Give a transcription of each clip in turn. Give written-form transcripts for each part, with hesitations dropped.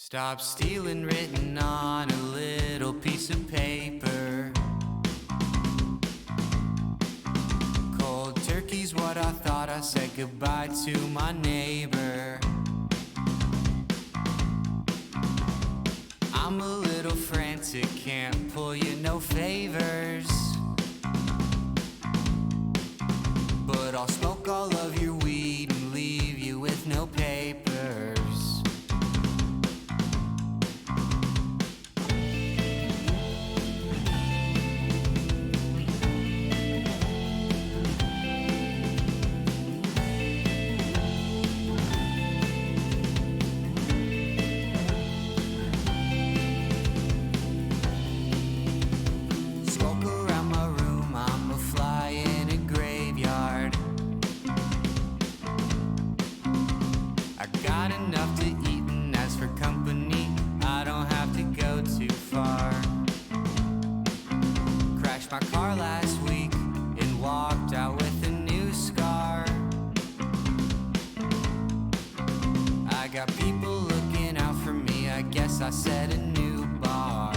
Stop stealing written on a little piece of paper. Cold turkey's what I thought. I said goodbye to my neighbor. I'm a little frantic, can't pull you no favors, but I'll smoke all of your weed and leave you with no papers. My car last week and walked out with a new scar. I got people looking out for me, I guess I set a new bar.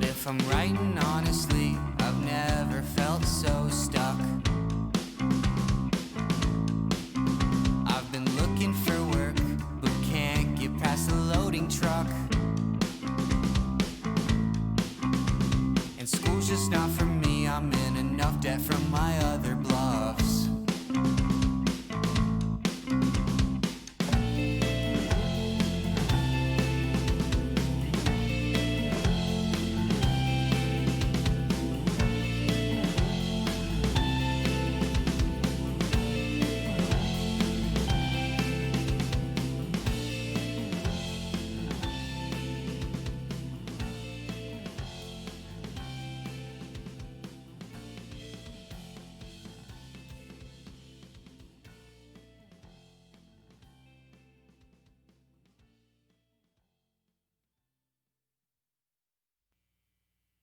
If I'm writing honestly, I've never felt so stuck. I've been looking for work, but can't get past the loading truck. And school's just not for me, I'm in enough debt from my other bluffs.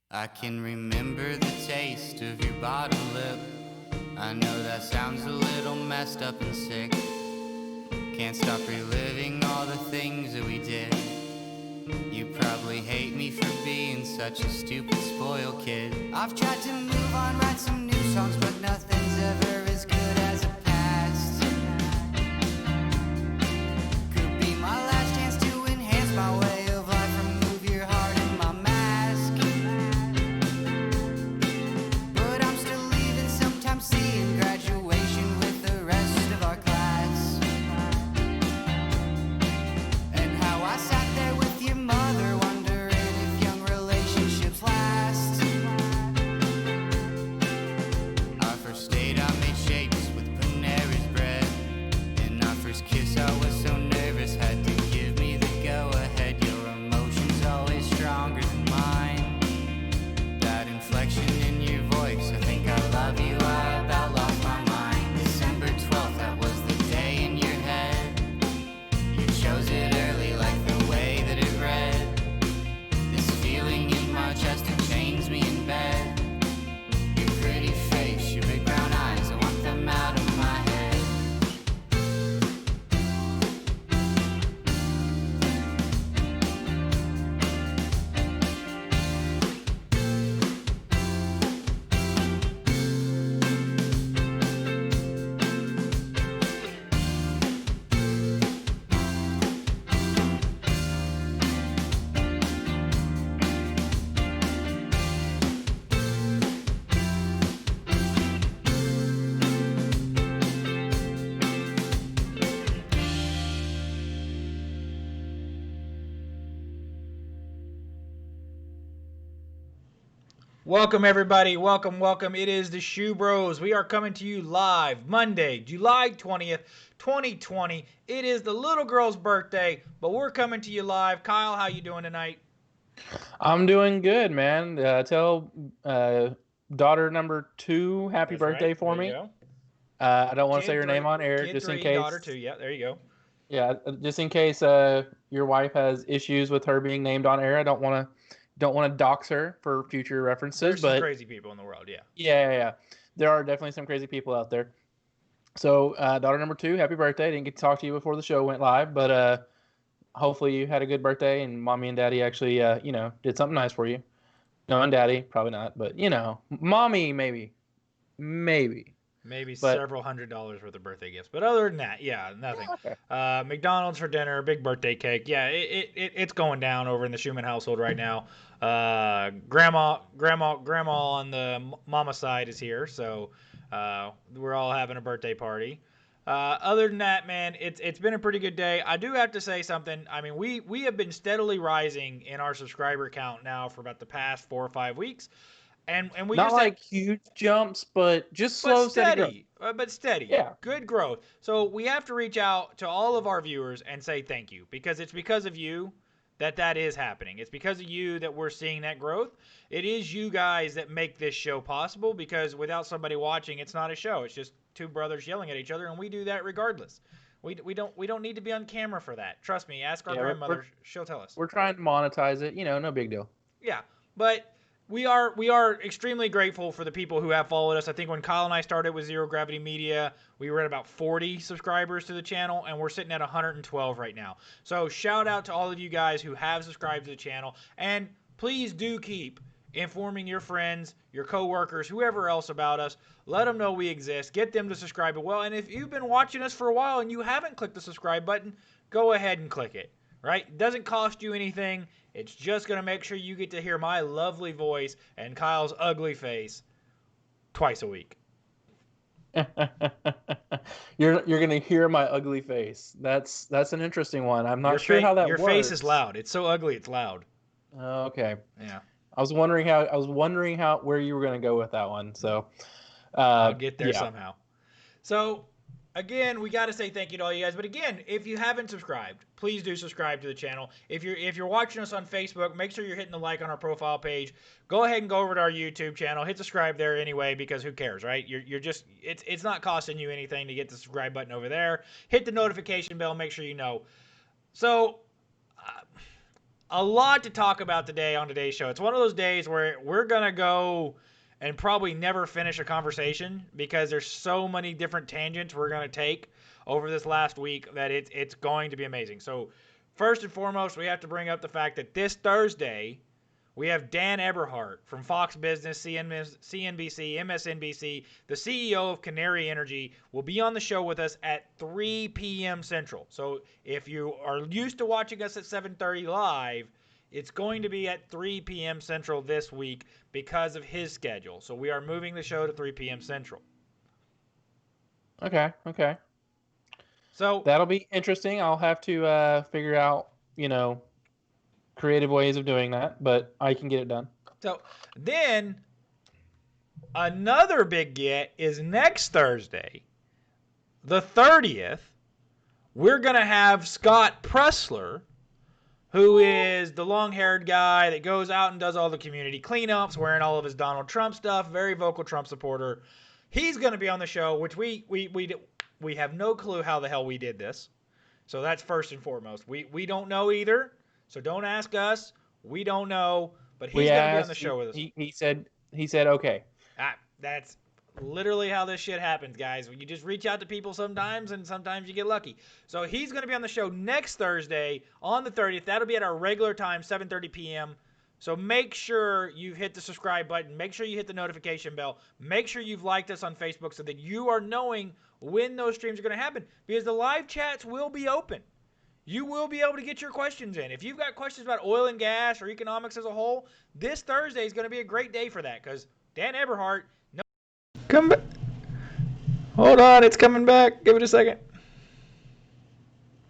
I can remember the taste of your bottom lip. I know that sounds a little messed up and sick. Can't stop reliving all the things that we did. You probably hate me for being such a stupid spoiled kid. I've tried to move on, write some new songs, but nothing's ever as good as a past. Could be my last chance to enhance my way of life, remove your heart and my mask. But I'm still leaving, sometimes seeing graduation with the rest of our class. And how I sat there with your mother, wondering if young relationships last. Our first date I made shapes with Panera's bread, and our first kiss I was so nervous, had to give me the go-ahead. Your emotions always stronger than mine. That inflection in your voice, I think I love you, I about lost my mind. December 12th, that was the day in your head. You chose it early like the way that it read. This feeling in my chest, it chains me in bed. Your pretty face, your big brown eyes, I want them out of my head. Welcome, everybody. Welcome. It is the SchuBros. We are coming to you live Monday, July 20th, 2020. It is the little girl's birthday, but we're coming to you live. Kyle, how you doing tonight? I'm doing good, man. Tell daughter number 2 happy That's right. birthday for There you me. go. I don't want to say Kid her name three, on air kid just in three, daughter case. two. Yeah, there you go. Yeah, just in case your wife has issues with her being named on air. I don't want to dox her for future references, There's some but crazy people in the world. Yeah. yeah. There are definitely some crazy people out there. So, daughter number 2, happy birthday. Didn't get to talk to you before the show went live, but hopefully you had a good birthday and mommy and daddy actually did something nice for you. No, and daddy probably not, but mommy maybe. Maybe But several $100s worth of birthday gifts. But other than that, yeah, nothing. yeah, okay. McDonald's for dinner, big birthday cake. Yeah, it's going down over in the Schumann household right now. Grandma on the mama side is here, so we're all having a birthday party. Other than that, man, it's been a pretty good day. I do have to say something. I mean, we have been steadily rising in our subscriber count now for about the past 4 or 5 weeks, and we Not just have, like huge jumps, but just but slow, steady growth. steady, but steady. Yeah. Good growth. So we have to reach out to all of our viewers and say thank you because it's because of you that is happening. It's because of you that we're seeing that growth. It is you guys that make this show possible because without somebody watching, it's not a show. It's just two brothers yelling at each other, and we do that regardless. We don't need to be on camera for that. Trust me. Ask our Yeah, grandmother; she'll tell us. we're trying to monetize it. No big deal. Yeah, but we are extremely grateful for the people who have followed us. I think when Kyle and I started with Zero Gravity Media, we were at about 40 subscribers to the channel, and we're sitting at 112 right now. So shout out to all of you guys who have subscribed to the channel, and please do keep informing your friends, your coworkers, whoever else about us. Let them know we exist. Get them to subscribe as well. And if you've been watching us for a while and you haven't clicked the subscribe button, go ahead and click it. Right? It doesn't cost you anything. It's just going to make sure you get to hear my lovely voice and Kyle's ugly face twice a week. You're gonna hear my ugly face. That's an interesting one. I'm not sure how that your works. face is loud. It's so ugly, it's loud. Okay. Yeah. I was wondering how where you were gonna go with that one. So I'll get there yeah. somehow. So, again, we got to say thank you to all you guys. But again, if you haven't subscribed, please do subscribe to the channel. If you're watching us on Facebook, make sure you're hitting the like on our profile page. Go ahead and go over to our YouTube channel. Hit subscribe there anyway because who cares, right? You're just it's not costing you anything to get the subscribe button over there. Hit the notification bell. Make sure you know. So. A lot to talk about today on today's show. It's one of those days where we're going to go and probably never finish a conversation because there's so many different tangents we're going to take over this last week that it's going to be amazing. So, first and foremost, we have to bring up the fact that this Thursday, we have Dan Eberhardt from Fox Business, CNBC, MSNBC, the CEO of Canary Energy, will be on the show with us at 3 p.m. Central. So if you are used to watching us at 7:30 live, it's going to be at 3 p.m. Central this week because of his schedule. So we are moving the show to 3 p.m. Central. Okay. So That'll be interesting. I'll have to figure out, creative ways of doing that, but I can get it done. So then another big get is next Thursday, the 30th. We're going to have Scott Pressler, who is the long-haired guy that goes out and does all the community cleanups, wearing all of his Donald Trump stuff, very vocal Trump supporter. He's going to be on the show, which we have no clue how the hell we did this. So that's first and foremost. We don't know either. So don't ask us. We don't know, but he's going to be on the show with us. He said okay. That's literally how this shit happens, guys. You just reach out to people sometimes, and sometimes you get lucky. So he's going to be on the show next Thursday on the 30th. That'll be at our regular time, 7:30 p.m. So make sure you've hit the subscribe button. Make sure you hit the notification bell. Make sure you've liked us on Facebook so that you are knowing when those streams are going to happen, because the live chats will be open. You will be able to get your questions in. If you've got questions about oil and gas or economics as a whole, this Thursday is going to be a great day for that, because Dan Eberhardt. Come back. Hold on, it's coming back. Give it a second.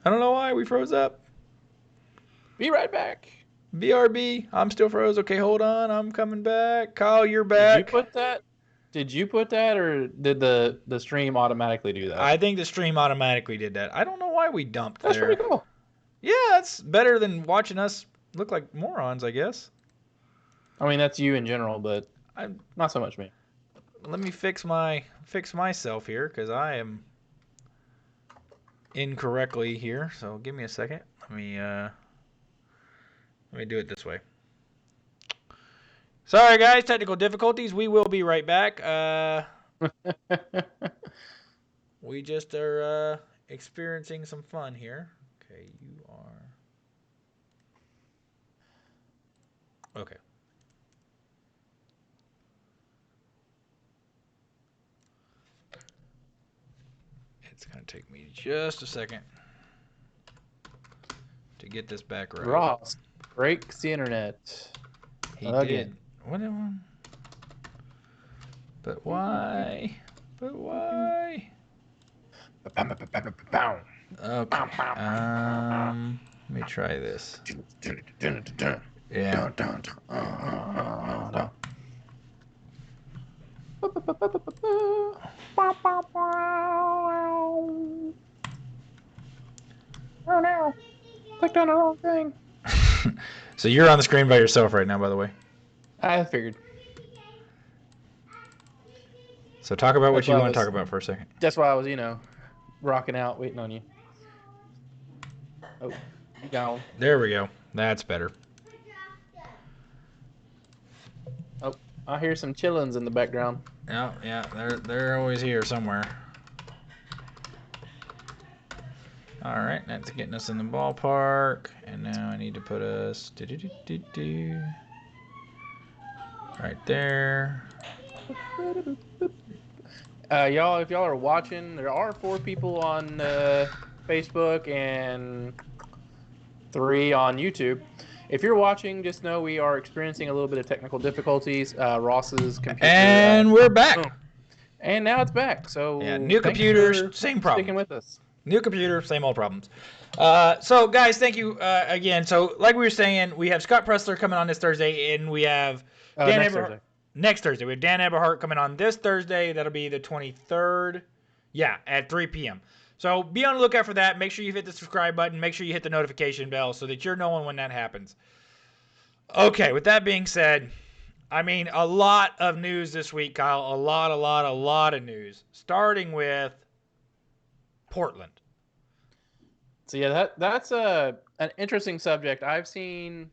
I don't know why we froze up. Be right back. BRB, I'm still froze. Okay, hold on. I'm coming back. Kyle, you're back. Did you put that, or did the stream automatically do that? I think the stream automatically did that. I don't know why we dumped That's there. pretty cool. Yeah, that's better than watching us, look like morons, I guess. I mean, that's you in general, but I'm. not so much me. Let me fix myself here because I am incorrectly here. So give me a second. Let me do it this way. Sorry, guys, technical difficulties. We will be right back. We just are experiencing some fun here. Okay, you are. Okay. It's going to take me just a second to get this back right. Ross breaks the internet. He Again. did. What? But why? But why? Okay. Let me try this. Yeah. Oh no! Clicked on the wrong thing. So you're on the screen by yourself right now, by the way. I figured. So talk about what That's you why I want to was- talk about for a second. That's why I was, rocking out, waiting on you. Oh, you gone. There we go. That's better. Oh, I hear some chillins in the background. Yeah, they're always here somewhere. All right, that's getting us in the ballpark, and now I need to put us right there. Y'all, if y'all are watching, there are 4 people on Facebook and 3 on YouTube. If you're watching, just know we are experiencing a little bit of technical difficulties. Ross's computer. And we're back. Boom. And now it's back. So Yeah, new thanks computers, for same problem. sticking with us. New computer, same old problems. So, guys, thank you again. So, like we were saying, we have Scott Pressler coming on this Thursday, and we have Dan Next Eberhart. Thursday. Next Thursday. We have Dan Eberhart coming on this Thursday. That'll be the 23rd. Yeah, at 3 p.m. So, be on the lookout for that. Make sure you hit the subscribe button. Make sure you hit the notification bell so that you're knowing when that happens. Okay, with that being said, I mean, a lot of news this week, Kyle. A lot of news. Starting with Portland. So yeah, that's an interesting subject. I've seen,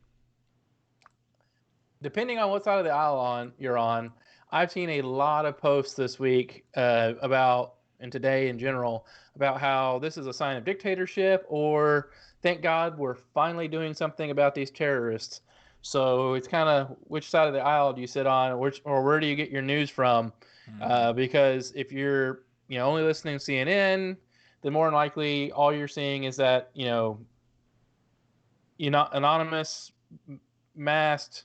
depending on what side of the aisle you're on, I've seen a lot of posts this week about, and today in general, about how this is a sign of dictatorship, or thank God we're finally doing something about these terrorists. So it's kind of which side of the aisle do you sit on, or where do you get your news from? Because if you're only listening to CNN, then more than likely all you're seeing is that anonymous masked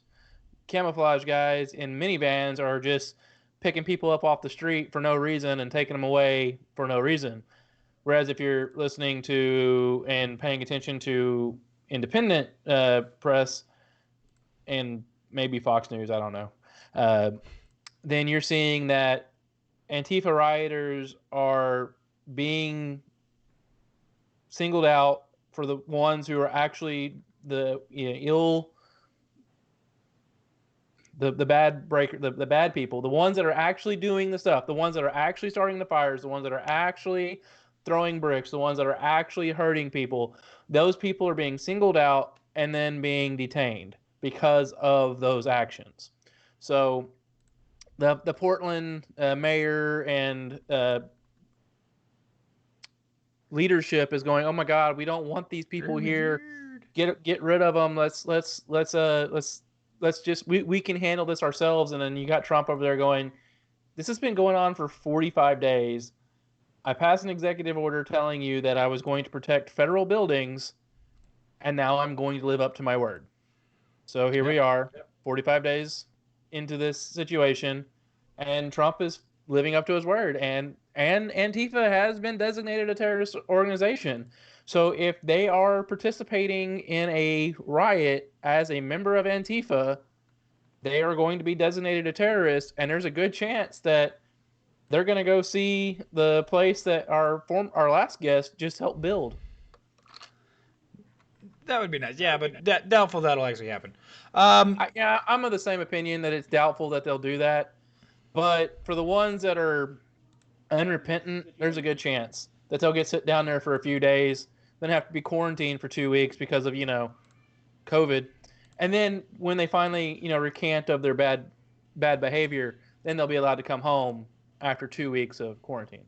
camouflage guys in minivans are just picking people up off the street for no reason and taking them away for no reason. Whereas if you're listening to and paying attention to independent press and maybe Fox News, I don't know, then you're seeing that Antifa rioters are being singled out for the ones who are actually the bad people, the ones that are actually doing the stuff, the ones that are actually starting the fires, the ones that are actually throwing bricks, the ones that are actually hurting people. Those people are being singled out and then being detained because of those actions. So the Portland mayor and leadership is going, oh my God, we don't want these people here. Get rid of them. Let's just we can handle this ourselves. And then you got Trump over there going, this has been going on for 45 days. I passed an executive order telling you that I was going to protect federal buildings, and now I'm going to live up to my word. So here we are, 45 days into this situation, and Trump is living up to his word. And Antifa has been designated a terrorist organization. So if they are participating in a riot as a member of Antifa, they are going to be designated a terrorist, and there's a good chance that they're going to go see the place that our last guest just helped build. That would be nice. Yeah, but doubtful that'll actually happen. I'm of the same opinion that it's doubtful that they'll do that. But for the ones that are unrepentant, there's a good chance that they'll get sit down there for a few days, then have to be quarantined for 2 weeks because of COVID, and then when they finally recant of their bad behavior, then they'll be allowed to come home after 2 weeks of quarantine.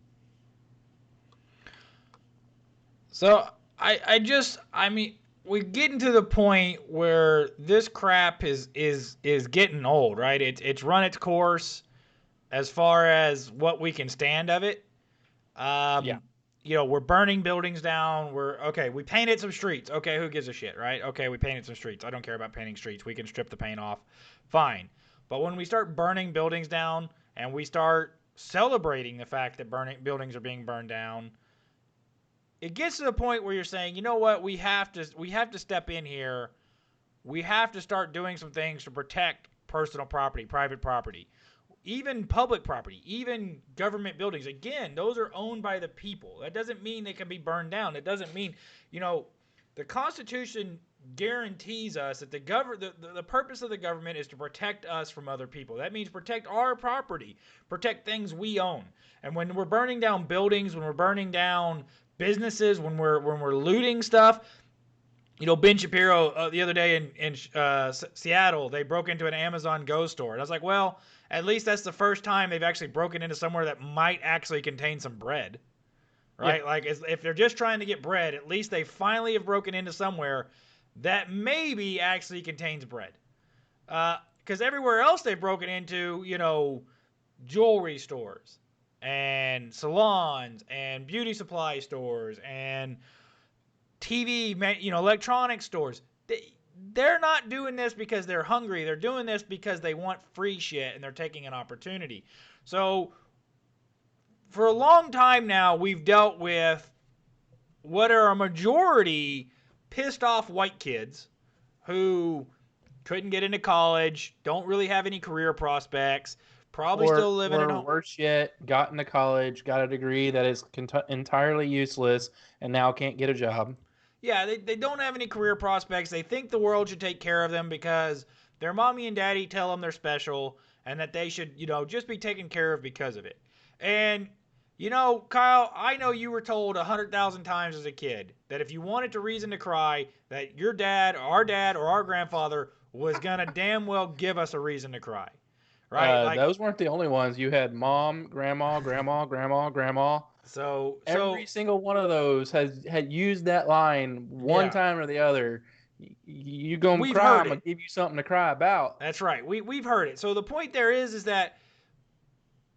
So I mean, we're getting to the point where this crap is getting old, right? It's run its course as far as what we can stand of it. Yeah. We're burning buildings down. We painted some streets. Okay, who gives a shit, right? Okay, we painted some streets. I don't care about painting streets. We can strip the paint off. Fine. But when we start burning buildings down and we start celebrating the fact that buildings are being burned down, it gets to the point where you're saying, you know what, we have to step in here. We have to start doing some things to protect personal property, private property, even public property, even government buildings. Again, those are owned by the people. That doesn't mean they can be burned down. It doesn't mean, the Constitution guarantees us that the purpose of the government is to protect us from other people. That means protect our property, protect things we own. And when we're burning down buildings, when we're burning down businesses, when we're looting stuff, Ben Shapiro the other day in Seattle, they broke into an Amazon Go store, and I was like, well, at least that's the first time they've actually broken into somewhere that might actually contain some bread, right? Yeah. Like if they're just trying to get bread, at least they finally have broken into somewhere that maybe actually contains bread. Because everywhere else they've broken into, jewelry stores and salons and beauty supply stores and TV, electronic stores. They're not doing this because they're hungry. They're doing this because they want free shit and they're taking an opportunity. So for a long time now, we've dealt with what are a majority pissed off white kids who couldn't get into college, don't really have any career prospects, probably still living at home. Or worse yet, got into college, got a degree that is entirely useless, and now can't get a job. Yeah, they don't have any career prospects. They think the world should take care of them because their mommy and daddy tell them they're special and that they should, just be taken care of because of it. And, Kyle, I know you were told 100,000 times as a kid that if you wanted to reason to cry, that your dad, or our grandfather was going to damn well give us a reason to cry. Right? Those weren't the only ones. You had mom, grandma. So every single one of those had used that line one time or the other. You gonna cry? I'm gonna give you something to cry about. That's right. We've heard it. So the point there is that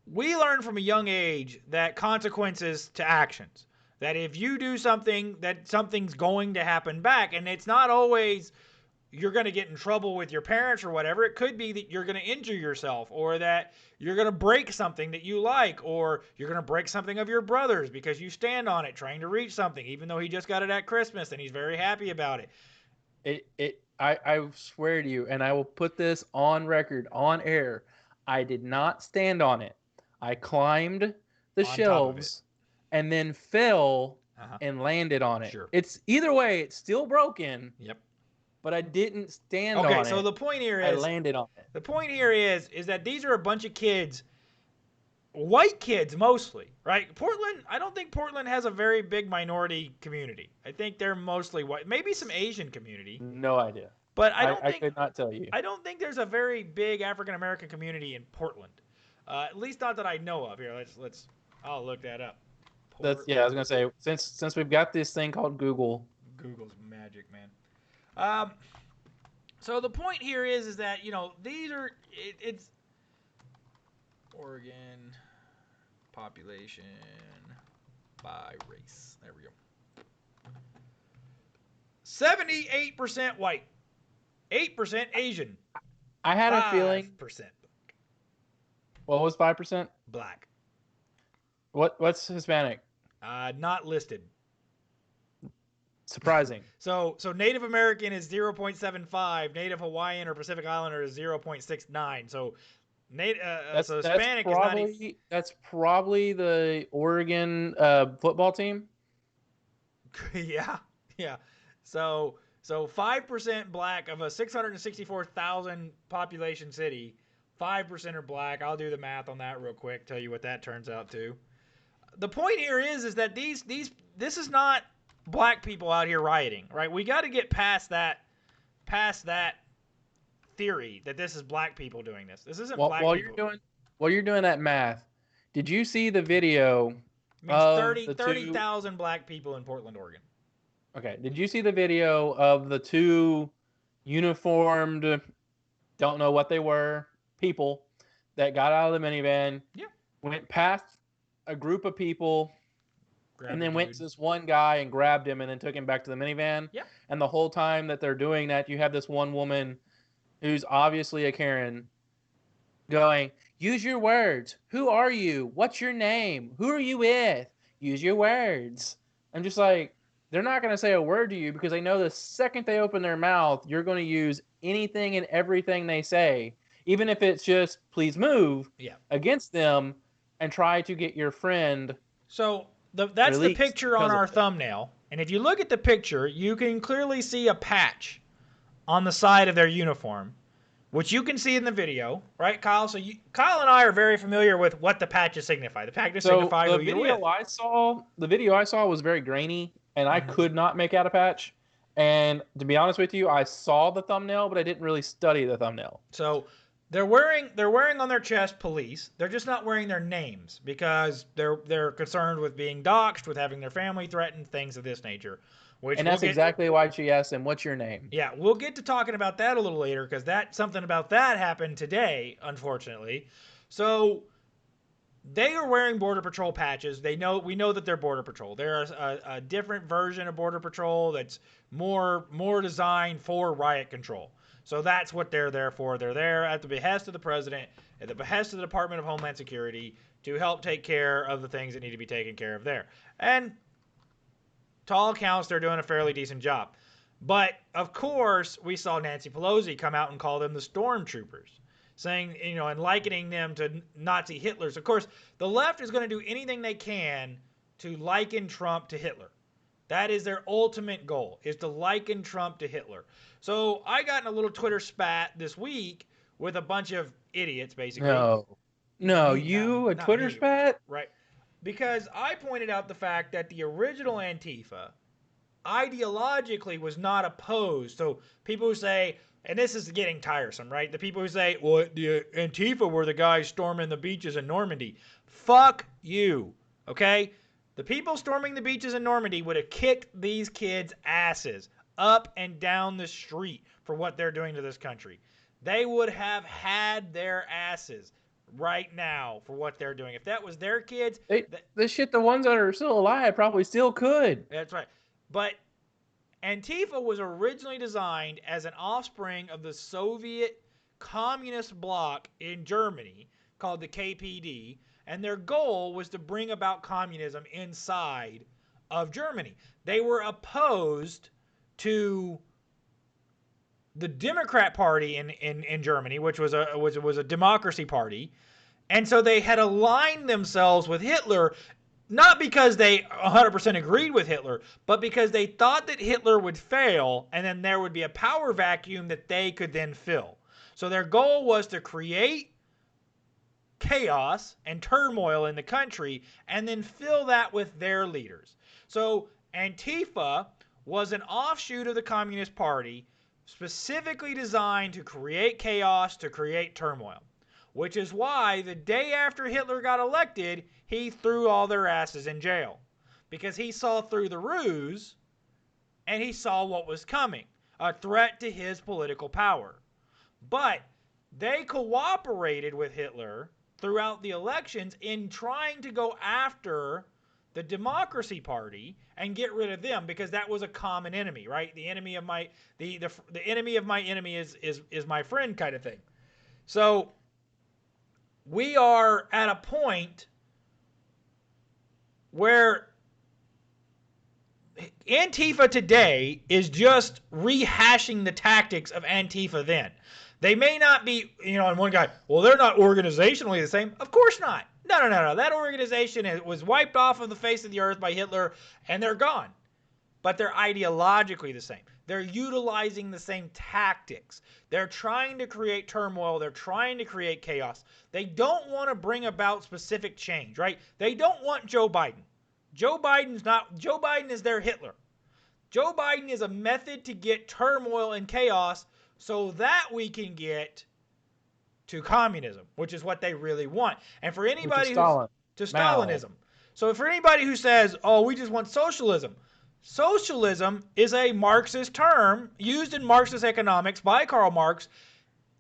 we learn from a young age that consequences to actions. That if you do something, that something's going to happen back, and it's not always you're going to get in trouble with your parents or whatever. It could be that you're going to injure yourself, or that you're going to break something that you like, or you're going to break something of your brother's because you stand on it trying to reach something, even though he just got it at Christmas and he's very happy about it. I swear to you, and I will put this on record, on air, I did not stand on it. I climbed the shelves and then fell and landed on it. Sure. It's either way, it's still broken. Yep. But I didn't stand on it. Okay, so the point here is... I landed on it. The point here is that these are a bunch of kids, white kids mostly, right? Portland, I don't think Portland has a very big minority community. I think they're mostly white. Maybe some Asian community. No idea. But I could not tell you. I don't think there's a very big African-American community in Portland. At least not that I know of. Here, I'll look that up. I was going to say, since we've got this thing called Google. Google's magic, man. So the point here is that, these are, it's Oregon population by race. There we go. 78% white, 8% Asian. I had a feeling. 5% What was 5%? Black. What's Hispanic? Not listed. Surprising. So Native American is 0.75. Native Hawaiian or Pacific Islander is 0.69. So Hispanic is not. That's probably the Oregon football team. Yeah. So So 5% black of a 664,000 population city, 5% are black. I'll do the math on that real quick, tell you what that turns out to. The point here is that this is not black people out here rioting, right? We got to get past that theory that this is black people doing this. This isn't black people. While you're doing that math, did you see the video It means of the 30,000 black people in Portland, Oregon. Okay, did you see the video of the two uniformed, don't know what they were, people that got out of the minivan, went past a group of people, and then went to this one guy and grabbed him and then took him back to the minivan? Yeah. And the whole time that they're doing that, you have this one woman who's obviously a Karen going, use your words. Who are you? What's your name? Who are you with? Use your words. I'm just like, they're not going to say a word to you because they know the second they open their mouth, you're going to use anything and everything they say, even if it's just please move against them and try to get your friend. So that's the picture on our thumbnail. And if you look at the picture, you can clearly see a patch on the side of their uniform, which you can see in the video, right, Kyle? So Kyle and I are very familiar with what the patches signify. The patches signify who you're with. The video I saw was very grainy, and I could not make out a patch. And to be honest with you, I saw the thumbnail, but I didn't really study the thumbnail. So they're wearing on their chest police. They're just not wearing their names because they're concerned with being doxxed, with having their family threatened, things of this nature. And that's exactly why she asked him, what's your name? Yeah, we'll get to talking about that a little later because something about that happened today, unfortunately. So they are wearing Border Patrol patches. We know that they're Border Patrol. There's a different version of Border Patrol that's more designed for riot control. So that's what they're there for. They're there at the behest of the president, at the behest of the Department of Homeland Security to help take care of the things that need to be taken care of there. And to all accounts, they're doing a fairly decent job. But, of course, we saw Nancy Pelosi come out and call them the stormtroopers, saying, and likening them to Nazi Hitlers. Of course, the left is going to do anything they can to liken Trump to Hitler. That is their ultimate goal, is to liken Trump to Hitler. So I got in a little Twitter spat this week with a bunch of idiots, basically. A Twitter spat? Right. Because I pointed out the fact that the original Antifa ideologically was not opposed. So people who say, and this is getting tiresome, right? The people who say, well, the Antifa were the guys storming the beaches in Normandy. Fuck you, okay? The people storming the beaches in Normandy would have kicked these kids' asses up and down the street for what they're doing to this country. They would have had their asses right now for what they're doing. If that was their kids, the ones that are still alive probably still could. That's right. But Antifa was originally designed as an offspring of the Soviet communist bloc in Germany called the KPD, and their goal was to bring about communism inside of Germany. They were opposed to the Democrat Party in Germany, which was a democracy party. And so they had aligned themselves with Hitler, not because they 100% agreed with Hitler, but because they thought that Hitler would fail and then there would be a power vacuum that they could then fill. So their goal was to create chaos and turmoil in the country and then fill that with their leaders. So Antifa was an offshoot of the Communist Party, specifically designed to create chaos, to create turmoil. Which is why the day after Hitler got elected, he threw all their asses in jail. Because he saw through the ruse and he saw what was coming. A threat to his political power. But they cooperated with Hitler throughout the elections in trying to go after the Democracy Party and get rid of them because that was a common enemy, right? The enemy of my the enemy of my enemy is my friend kind of thing. So we are at a point where Antifa today is just rehashing the tactics of Antifa then. They may not be, and one guy, well, they're not organizationally the same. Of course not. No. That organization was wiped off of the face of the earth by Hitler, and they're gone. but they're ideologically the same. They're utilizing the same tactics. They're trying to create turmoil. They're trying to create chaos. They don't want to bring about specific change, right? They don't want Joe Biden. Joe Biden is their Hitler. Joe Biden is a method to get turmoil and chaos so that we can get to communism, which is what they really want. And for anybody Stalin. to Stalinism. So for anybody who says, "Oh, we just want socialism." Socialism is a Marxist term used in Marxist economics by Karl Marx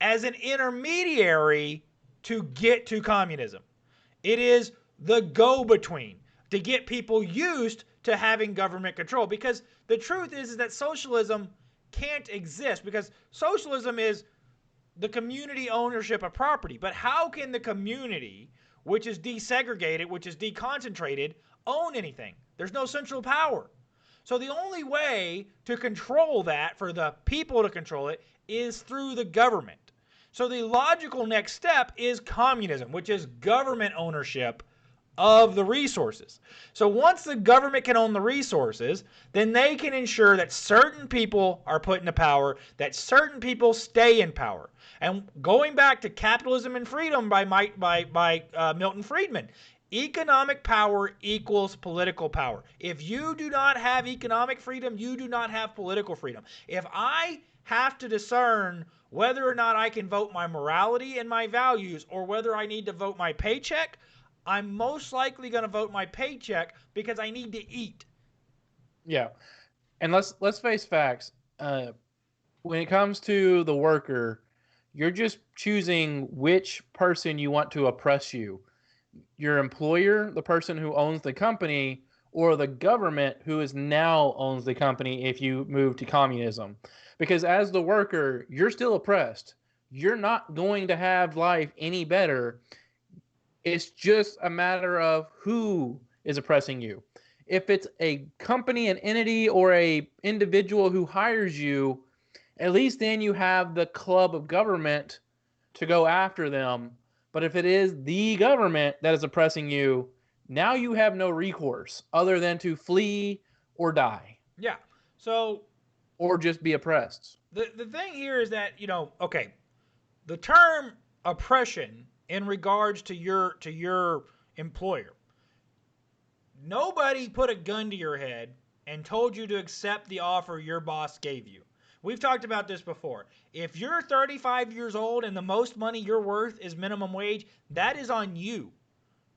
as an intermediary to get to communism. It is the go-between to get people used to having government control, because the truth is that socialism can't exist, because socialism is the community ownership of property. But how can the community, which is desegregated, which is deconcentrated, own anything? There's no central power. So the only way to control that, for the people to control it, is through the government. So the logical next step is communism, which is government ownership of the resources. So once the government can own the resources, then they can ensure that certain people are put into power, that certain people stay in power. And going back to Capitalism and Freedom by Milton Friedman, economic power equals political power. If you do not have economic freedom, you do not have political freedom. If I have to discern whether or not I can vote my morality and my values, or whether I need to vote my paycheck, I'm most likely going to vote my paycheck because I need to eat. Yeah. And let's face facts. When it comes to the worker, you're just choosing which person you want to oppress you. Your employer, the person who owns the company, or the government who is now owns the company if you move to communism. Because as the worker, you're still oppressed. You're not going to have life any better. It's just a matter of who is oppressing you. If it's a company, an entity, or a individual who hires you, at least then you have the club of government to go after them. But if it is the government that is oppressing you, now you have no recourse other than to flee or die. Yeah. So, or just be oppressed. The thing here is that, okay, the term oppression in regards to your employer, nobody put a gun to your head and told you to accept the offer your boss gave you. We've talked about this before. If you're 35 years old and the most money you're worth is minimum wage, that is on you,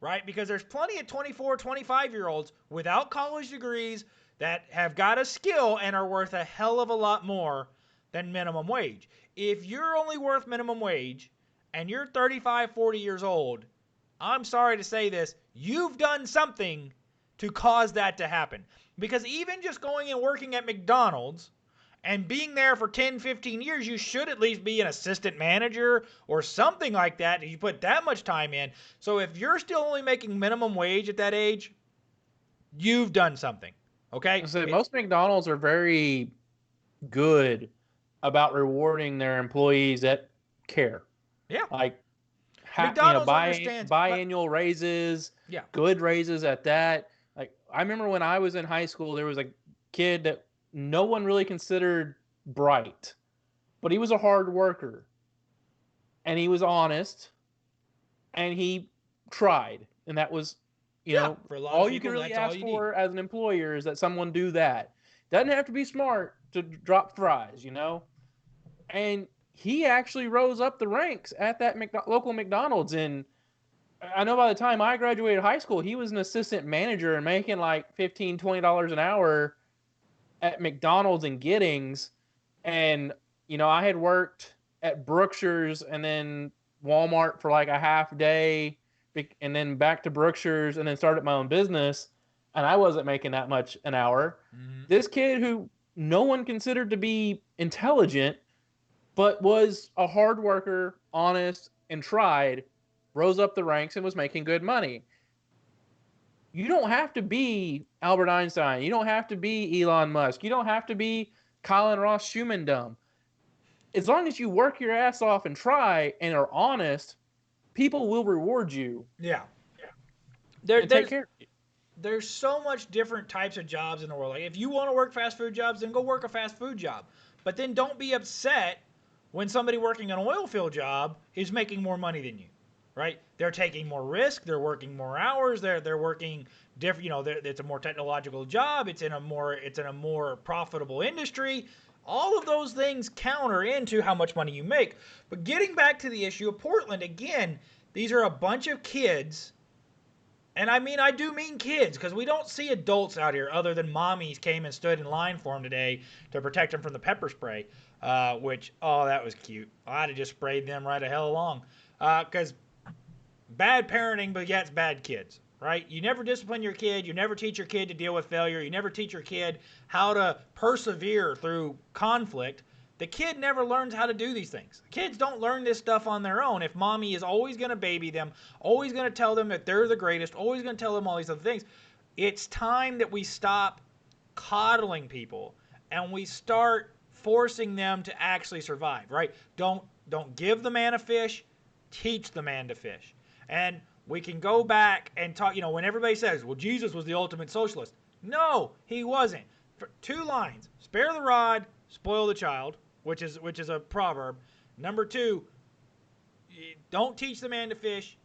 right? Because there's plenty of 24, 25-year-olds without college degrees that have got a skill and are worth a hell of a lot more than minimum wage. If you're only worth minimum wage and you're 35, 40 years old, I'm sorry to say this, you've done something to cause that to happen. Because even just going and working at McDonald's and being there for 10, 15 years, you should at least be an assistant manager or something like that if you put that much time in. So if you're still only making minimum wage at that age, you've done something. Okay? So most McDonald's are very good about rewarding their employees that care. Yeah. Like McDonald's understands biannual raises, yeah, good raises at that. Like I remember when I was in high school, there was a kid that no one really considered bright, but he was a hard worker and he was honest and he tried. And that was, for a lot all of you can people, really that's all ask you for as an employer is that someone do that. Doesn't have to be smart to drop fries, And he actually rose up the ranks at that local McDonald's. And I know by the time I graduated high school, he was an assistant manager and making like $15, $20 an hour at McDonald's and Giddings. And, I had worked at Brookshire's and then Walmart for like a half day and then back to Brookshire's and then started my own business. And I wasn't making that much an hour. Mm-hmm. This kid who no one considered to be intelligent, but was a hard worker, honest, and tried, rose up the ranks and was making good money. You don't have to be Albert Einstein. You don't have to be Elon Musk. You don't have to be Colin Ross Schumendum. As long as you work your ass off and try and are honest, people will reward you. Yeah. Take care of you. there's so much different types of jobs in the world. Like if you want to work fast food jobs, then go work a fast food job. But then don't be upset when somebody working an oil field job is making more money than you, right? They're taking more risk. They're working more hours. They're working different. You know, it's a more technological job. It's in a more profitable industry. All of those things counter into how much money you make. But getting back to the issue of Portland again, these are a bunch of kids. And I mean, I do mean kids, because we don't see adults out here other than mommies came and stood in line for them today to protect them from the pepper spray, which, oh, that was cute. I'd have just sprayed them right a hell along. Because bad parenting begets bad kids, right? You never discipline your kid. You never teach your kid to deal with failure. You never teach your kid how to persevere through conflict. The kid never learns how to do these things. Kids don't learn this stuff on their own. If mommy is always going to baby them, always going to tell them that they're the greatest, always going to tell them all these other things, it's time that we stop coddling people and we start forcing them to actually survive, right? Don't give the man a fish, teach the man to fish. And we can go back and talk, you know, when everybody says, well, Jesus was the ultimate socialist. No, he wasn't. For 2 lines, spare the rod, spoil the child, which is a proverb. Number 2, don't teach the man to fish,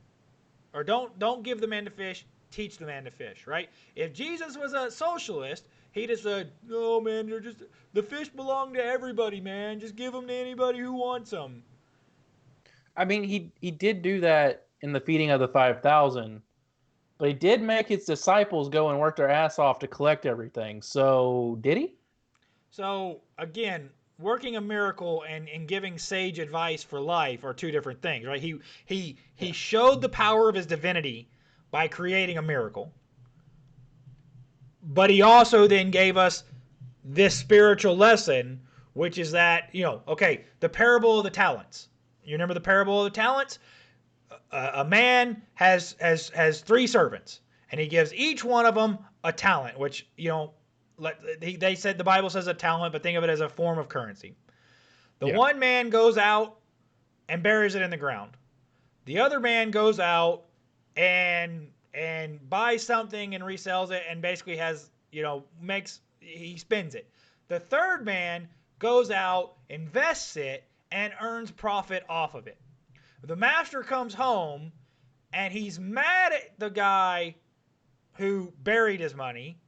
or don't give the man to fish, teach the man to fish, right? If Jesus was a socialist, he'd have said, no, man, the fish belong to everybody, man. Just give them to anybody who wants them. I mean, he did do that in the feeding of the 5,000, but he did make his disciples go and work their ass off to collect everything. So did he? So again, working a miracle and giving sage advice for life are 2 different things, right? He showed the power of his divinity by creating a miracle, but he also then gave us this spiritual lesson, which is that, you know, okay, the parable of the talents. You remember the parable of the talents? A man has 3 servants, and he gives each one of them a talent, which, you know, they said the Bible says a talent, but think of it as a form of currency. The one man goes out and buries it in the ground. The other man goes out and buys something and resells it and basically has, you know, he spends it. The third man goes out, invests it, and earns profit off of it. The master comes home and he's mad at the guy who buried his money.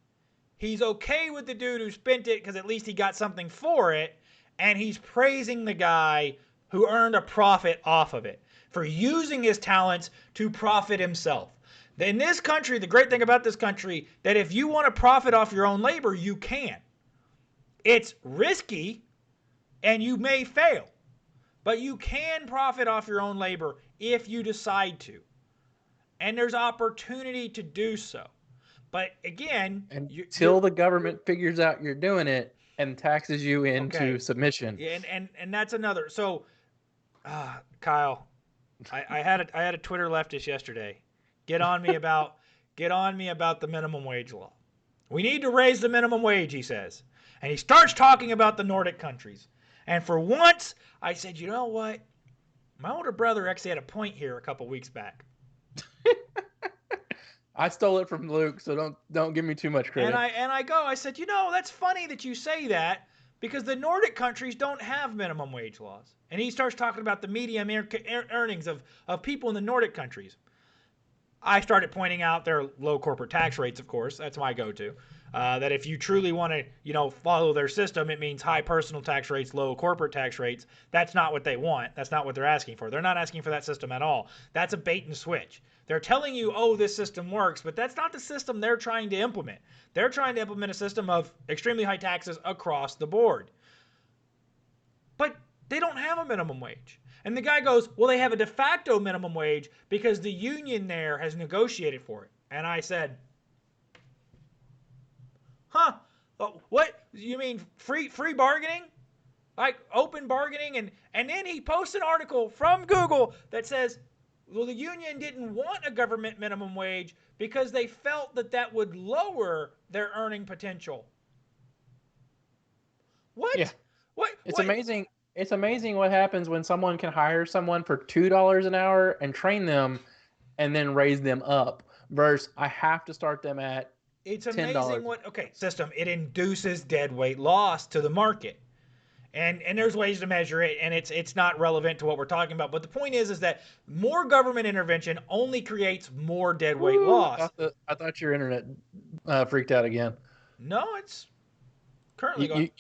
He's okay with the dude who spent it because at least he got something for it. And he's praising the guy who earned a profit off of it for using his talents to profit himself. In this country, the great thing about this country, that if you want to profit off your own labor, you can. It's risky and you may fail, but you can profit off your own labor if you decide to. And there's opportunity to do so. But again, until the government figures out you're doing it and taxes you into submission. Yeah, and that's another. So, Kyle, I had a Twitter leftist yesterday. Get on me about the minimum wage law. We need to raise the minimum wage, he says. And he starts talking about the Nordic countries. And for once, I said, you know what? My older brother actually had a point here a couple weeks back. I stole it from Luke, so don't give me too much credit. I said, you know, that's funny that you say that because the Nordic countries don't have minimum wage laws. And he starts talking about the median earnings of people in the Nordic countries. I started pointing out their low corporate tax rates, of course. That's my go-to. That if you truly want to, you know, follow their system, it means high personal tax rates, low corporate tax rates. That's not what they want. That's not what they're asking for. They're not asking for that system at all. That's a bait and switch. They're telling you, oh, this system works, but that's not the system they're trying to implement. They're trying to implement a system of extremely high taxes across the board. But they don't have a minimum wage. And the guy goes, well, they have a de facto minimum wage because the union there has negotiated for it. And I said, huh? What? You mean free bargaining? Like open bargaining? And then he posts an article from Google that says, well, the union didn't want a government minimum wage because they felt that would lower their earning potential. What? Yeah. What? It's amazing. It's amazing what happens when someone can hire someone for $2 an hour and train them and then raise them up versus I have to start them at It's $10. amazing system. It induces dead weight loss to the market. And there's ways to measure it, and it's not relevant to what we're talking about. But the point is that more government intervention only creates more dead weight Woo, loss. I thought your internet freaked out again. No, it's currently You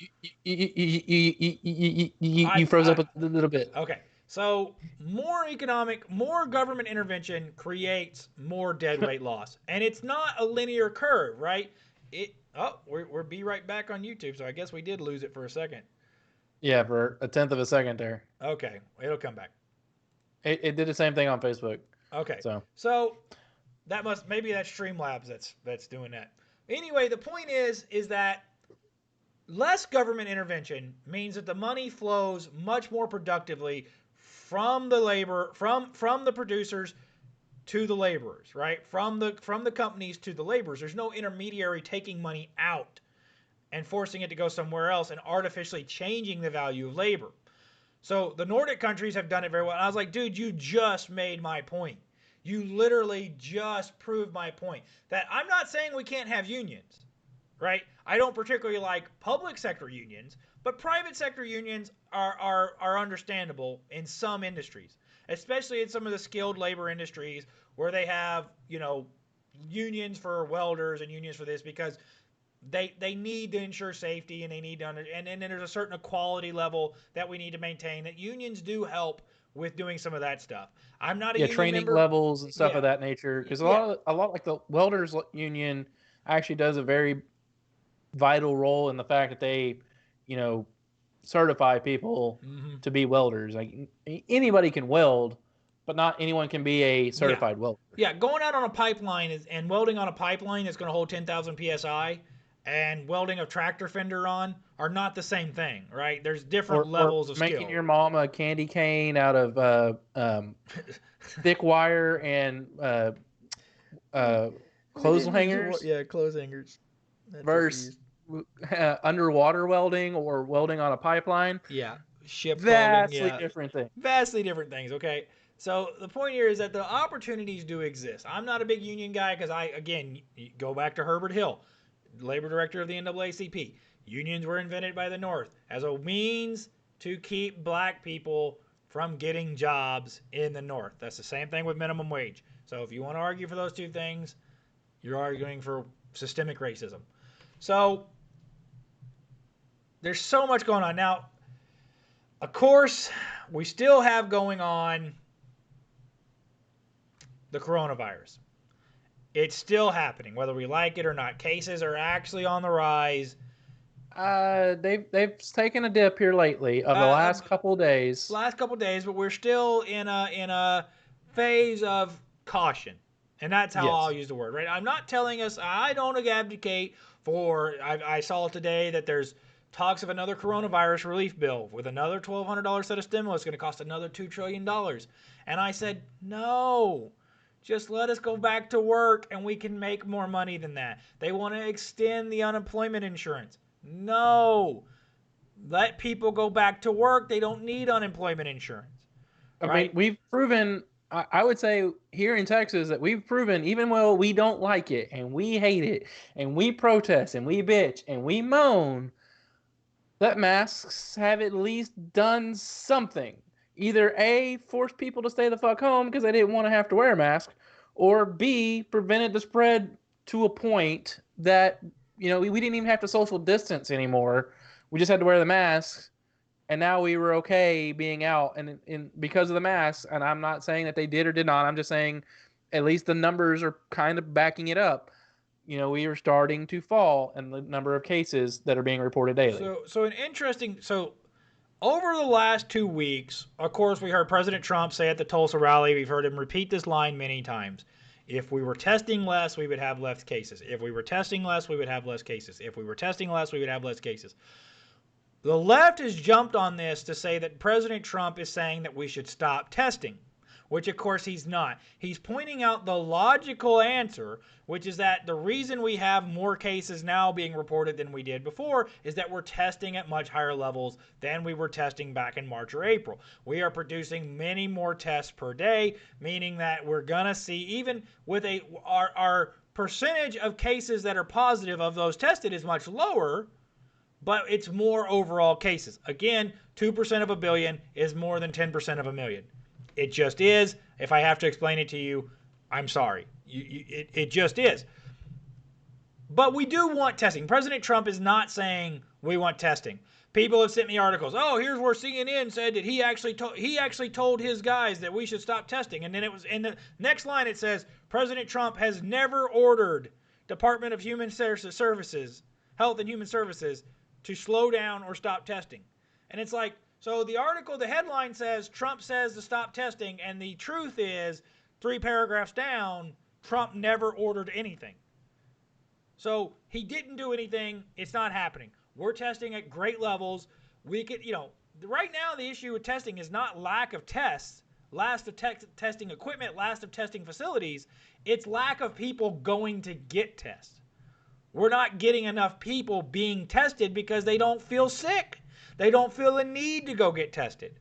going. you froze up a little bit. Okay, so more government intervention creates more dead weight loss, and it's not a linear curve, right? We're be right back on YouTube, so I guess we did lose it for a second. Yeah, for a tenth of a second there. Okay, it'll come back. It did the same thing on Facebook. Okay, so maybe that's Streamlabs that's doing that. Anyway, the point is that less government intervention means that the money flows much more productively from the labor from the producers to the laborers, right? From the companies to the laborers. There's no intermediary taking money out and forcing it to go somewhere else and artificially changing the value of labor. So the Nordic countries have done it very well. And I was like, dude, you just made my point. You literally just proved my point. That I'm not saying we can't have unions, right? I don't particularly like public sector unions, but private sector unions are understandable in some industries, especially in some of the skilled labor industries where they have, unions for welders and unions for this because they need to ensure safety and they need to and then there's a certain equality level that we need to maintain that unions do help with doing some of that stuff. I'm not a union training member. levels and stuff of that nature, because a lot like the welders union actually does a very vital role in the fact that they certify people to be welders. Like anybody can weld, but not anyone can be a certified welder. Yeah, going out on a pipeline and welding on a pipeline that's going to hold 10,000 psi and welding a tractor fender on are not the same thing, right? There's different levels of skill. Making your mom a candy cane out of thick wire and clothes hangers. Yeah, clothes hangers. Versus underwater welding or welding on a pipeline. Yeah, ship vastly welding. Yeah. different things. Vastly different things. Okay. So the point here is that the opportunities do exist. I'm not a big union guy because again, go back to Herbert Hill, labor director of the NAACP. Unions were invented by the North as a means to keep black people from getting jobs in the North. That's the same thing with minimum wage. So if you want to argue for those two things, you're arguing for systemic racism. So there's so much going on. Now, of course, we still have going on the coronavirus. It's still happening, whether we like it or not. Cases are actually on the rise. They've taken a dip here lately of the last couple of days. But we're still in a phase of caution, and that's how I'll use the word. Right? I'm not telling us. I don't abdicate for. I saw today that there's talks of another coronavirus relief bill with another $1,200 set of stimulus going to cost another $2 trillion, and I said no. Just let us go back to work and we can make more money than that. They want to extend the unemployment insurance. No. Let people go back to work. They don't need unemployment insurance. Right? I mean, we've proven, I would say here in Texas, that we've proven, even though we don't like it and we hate it and we protest and we bitch and we moan, that masks have at least done something. Either A, forced people to stay the fuck home because they didn't want to have to wear a mask, or B, prevented the spread to a point that, we didn't even have to social distance anymore. We just had to wear the masks, and now we were okay being out and because of the masks. And I'm not saying that they did or did not. I'm just saying at least the numbers are kind of backing it up. We are starting to fall in the number of cases that are being reported daily. So over the last 2 weeks, of course, we heard President Trump say at the Tulsa rally, we've heard him repeat this line many times. If we were testing less, we would have less cases. If we were testing less, we would have less cases. If we were testing less, we would have less cases. The left has jumped on this to say that President Trump is saying that we should stop testing, which of course he's not. He's pointing out the logical answer, which is that the reason we have more cases now being reported than we did before is that we're testing at much higher levels than we were testing back in March or April. We are producing many more tests per day, meaning that we're going to see, even with our percentage of cases that are positive of those tested is much lower, but it's more overall cases. Again, 2% of a billion is more than 10% of a million. It just is. If I have to explain it to you, I'm sorry. It just is. But we do want testing. President Trump is not saying we want testing. People have sent me articles. Oh, here's where CNN said that he actually told his guys that we should stop testing. And then it was in the next line it says President Trump has never ordered Department of Human Services, Health and Human Services to slow down or stop testing. And it's like, so the article, the headline says Trump says to stop testing, and the truth is 3 paragraphs down, Trump never ordered anything. So he didn't do anything. It's not happening. We're testing at great levels. We could, right now the issue with testing is not lack of tests, lack of testing equipment, lack of testing facilities. It's lack of people going to get tests. We're not getting enough people being tested because they don't feel sick. They don't feel a need to go get tested.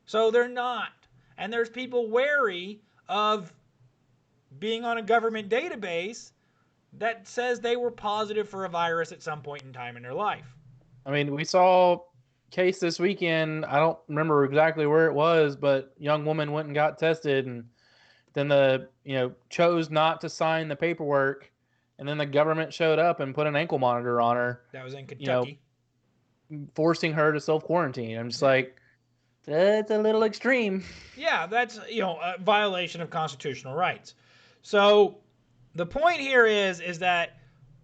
So they're not. And there's people wary of being on a government database that says they were positive for a virus at some point in time in their life. I mean, we saw a case this weekend. I don't remember exactly where it was, but a young woman went and got tested, and then chose not to sign the paperwork, and then the government showed up and put an ankle monitor on her. That was in Kentucky. Forcing her to self-quarantine. I'm just like, that's a little extreme. Yeah, that's a violation of constitutional rights. So the point here is that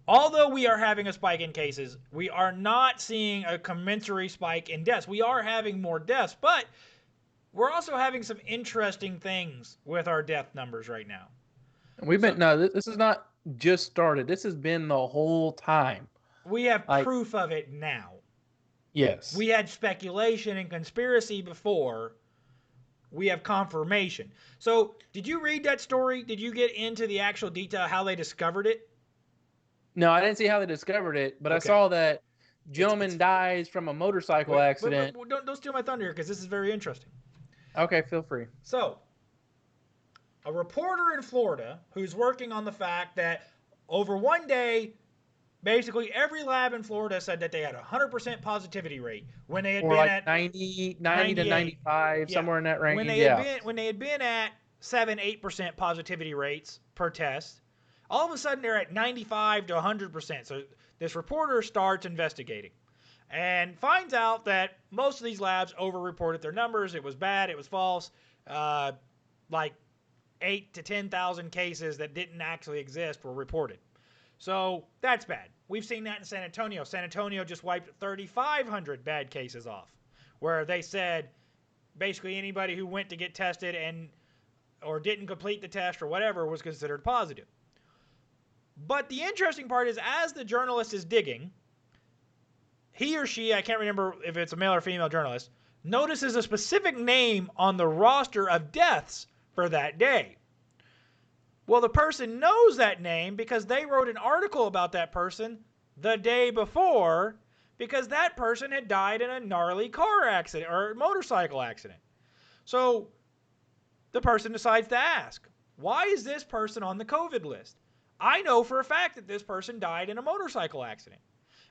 although we are having a spike in cases, we are not seeing a commensurate spike in deaths. We are having more deaths, but we're also having some interesting things with our death numbers right now. This is not just started. This has been the whole time. We have proof of it now. Yes. We had speculation and conspiracy before. We have confirmation. So, did you read that story? Did you get into the actual detail how they discovered it? No, I didn't see how they discovered it, but okay. I saw that gentleman dies from a motorcycle accident. Don't steal my thunder here, because this is very interesting. Okay, feel free. So, a reporter in Florida who's working on the fact that over one day, basically every lab in Florida said that they had a 100% positivity rate when they had been at 90 to 95, somewhere in that range. When they had been at 7-8% positivity rates per test, all of a sudden they're at 95 to 100%. So this reporter starts investigating and finds out that most of these labs overreported their numbers. It was bad. It was false. Like 8 to 10,000 cases that didn't actually exist were reported. So that's bad. We've seen that in San Antonio. San Antonio just wiped 3,500 bad cases off, where they said basically anybody who went to get tested or didn't complete the test or whatever was considered positive. But the interesting part is, as the journalist is digging, he or she, I can't remember if it's a male or female journalist, notices a specific name on the roster of deaths for that day. Well, the person knows that name because they wrote an article about that person the day before, because that person had died in a gnarly car accident or motorcycle accident. So the person decides to ask, why is this person on the COVID list? I know for a fact that this person died in a motorcycle accident.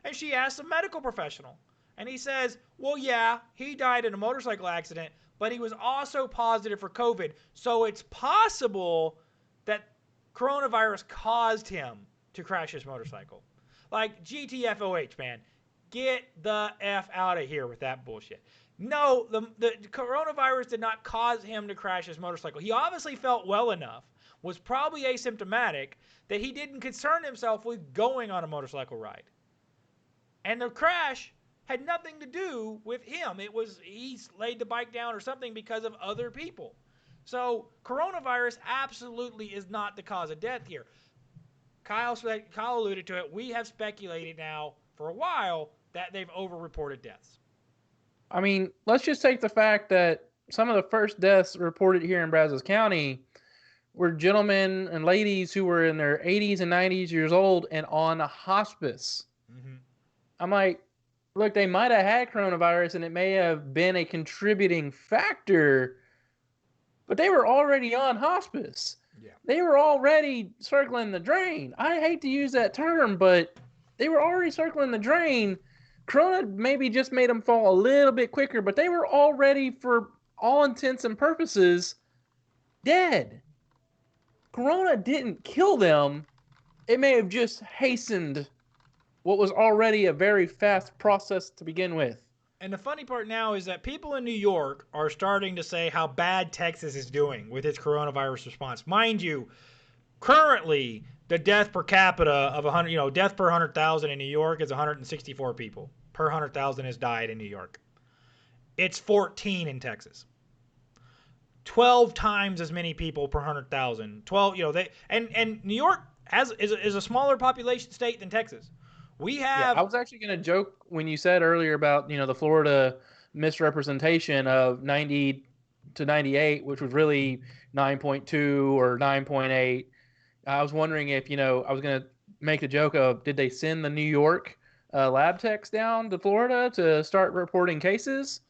And she asks a medical professional, and he says, well, yeah, he died in a motorcycle accident, but he was also positive for COVID. So it's possible that coronavirus caused him to crash his motorcycle. Like, GTFOH, man. Get the F out of here with that bullshit. No, the coronavirus did not cause him to crash his motorcycle. He obviously felt well enough, was probably asymptomatic, that he didn't concern himself with going on a motorcycle ride. And the crash had nothing to do with him. It was he laid the bike down or something because of other people. So coronavirus absolutely is not the cause of death here. Kyle alluded to it. We have speculated now for a while that they've overreported deaths. I mean, let's just take the fact that some of the first deaths reported here in Brazos County were gentlemen and ladies who were in their 80s and 90s years old and on a hospice. Mm-hmm. I'm like, look, they might have had coronavirus and it may have been a contributing factor, but they were already on hospice. Yeah. They were already circling the drain. I hate to use that term, but they were already circling the drain. Corona maybe just made them fall a little bit quicker, but they were already, for all intents and purposes, dead. Corona didn't kill them. It may have just hastened what was already a very fast process to begin with. And the funny part now is that people in New York are starting to say how bad Texas is doing with its coronavirus response. Mind you, currently the death per capita of 100, death per 100,000 in New York is 164 people per 100,000 has died in New York. It's 14 in Texas. 12 times as many people per 100,000. 12, and New York is a smaller population state than Texas. We have. I was actually going to joke when you said earlier about the Florida misrepresentation of 90 to 98, which was really 9.2 or 9.8. I was wondering if I was going to make the joke of, did they send the New York lab techs down to Florida to start reporting cases?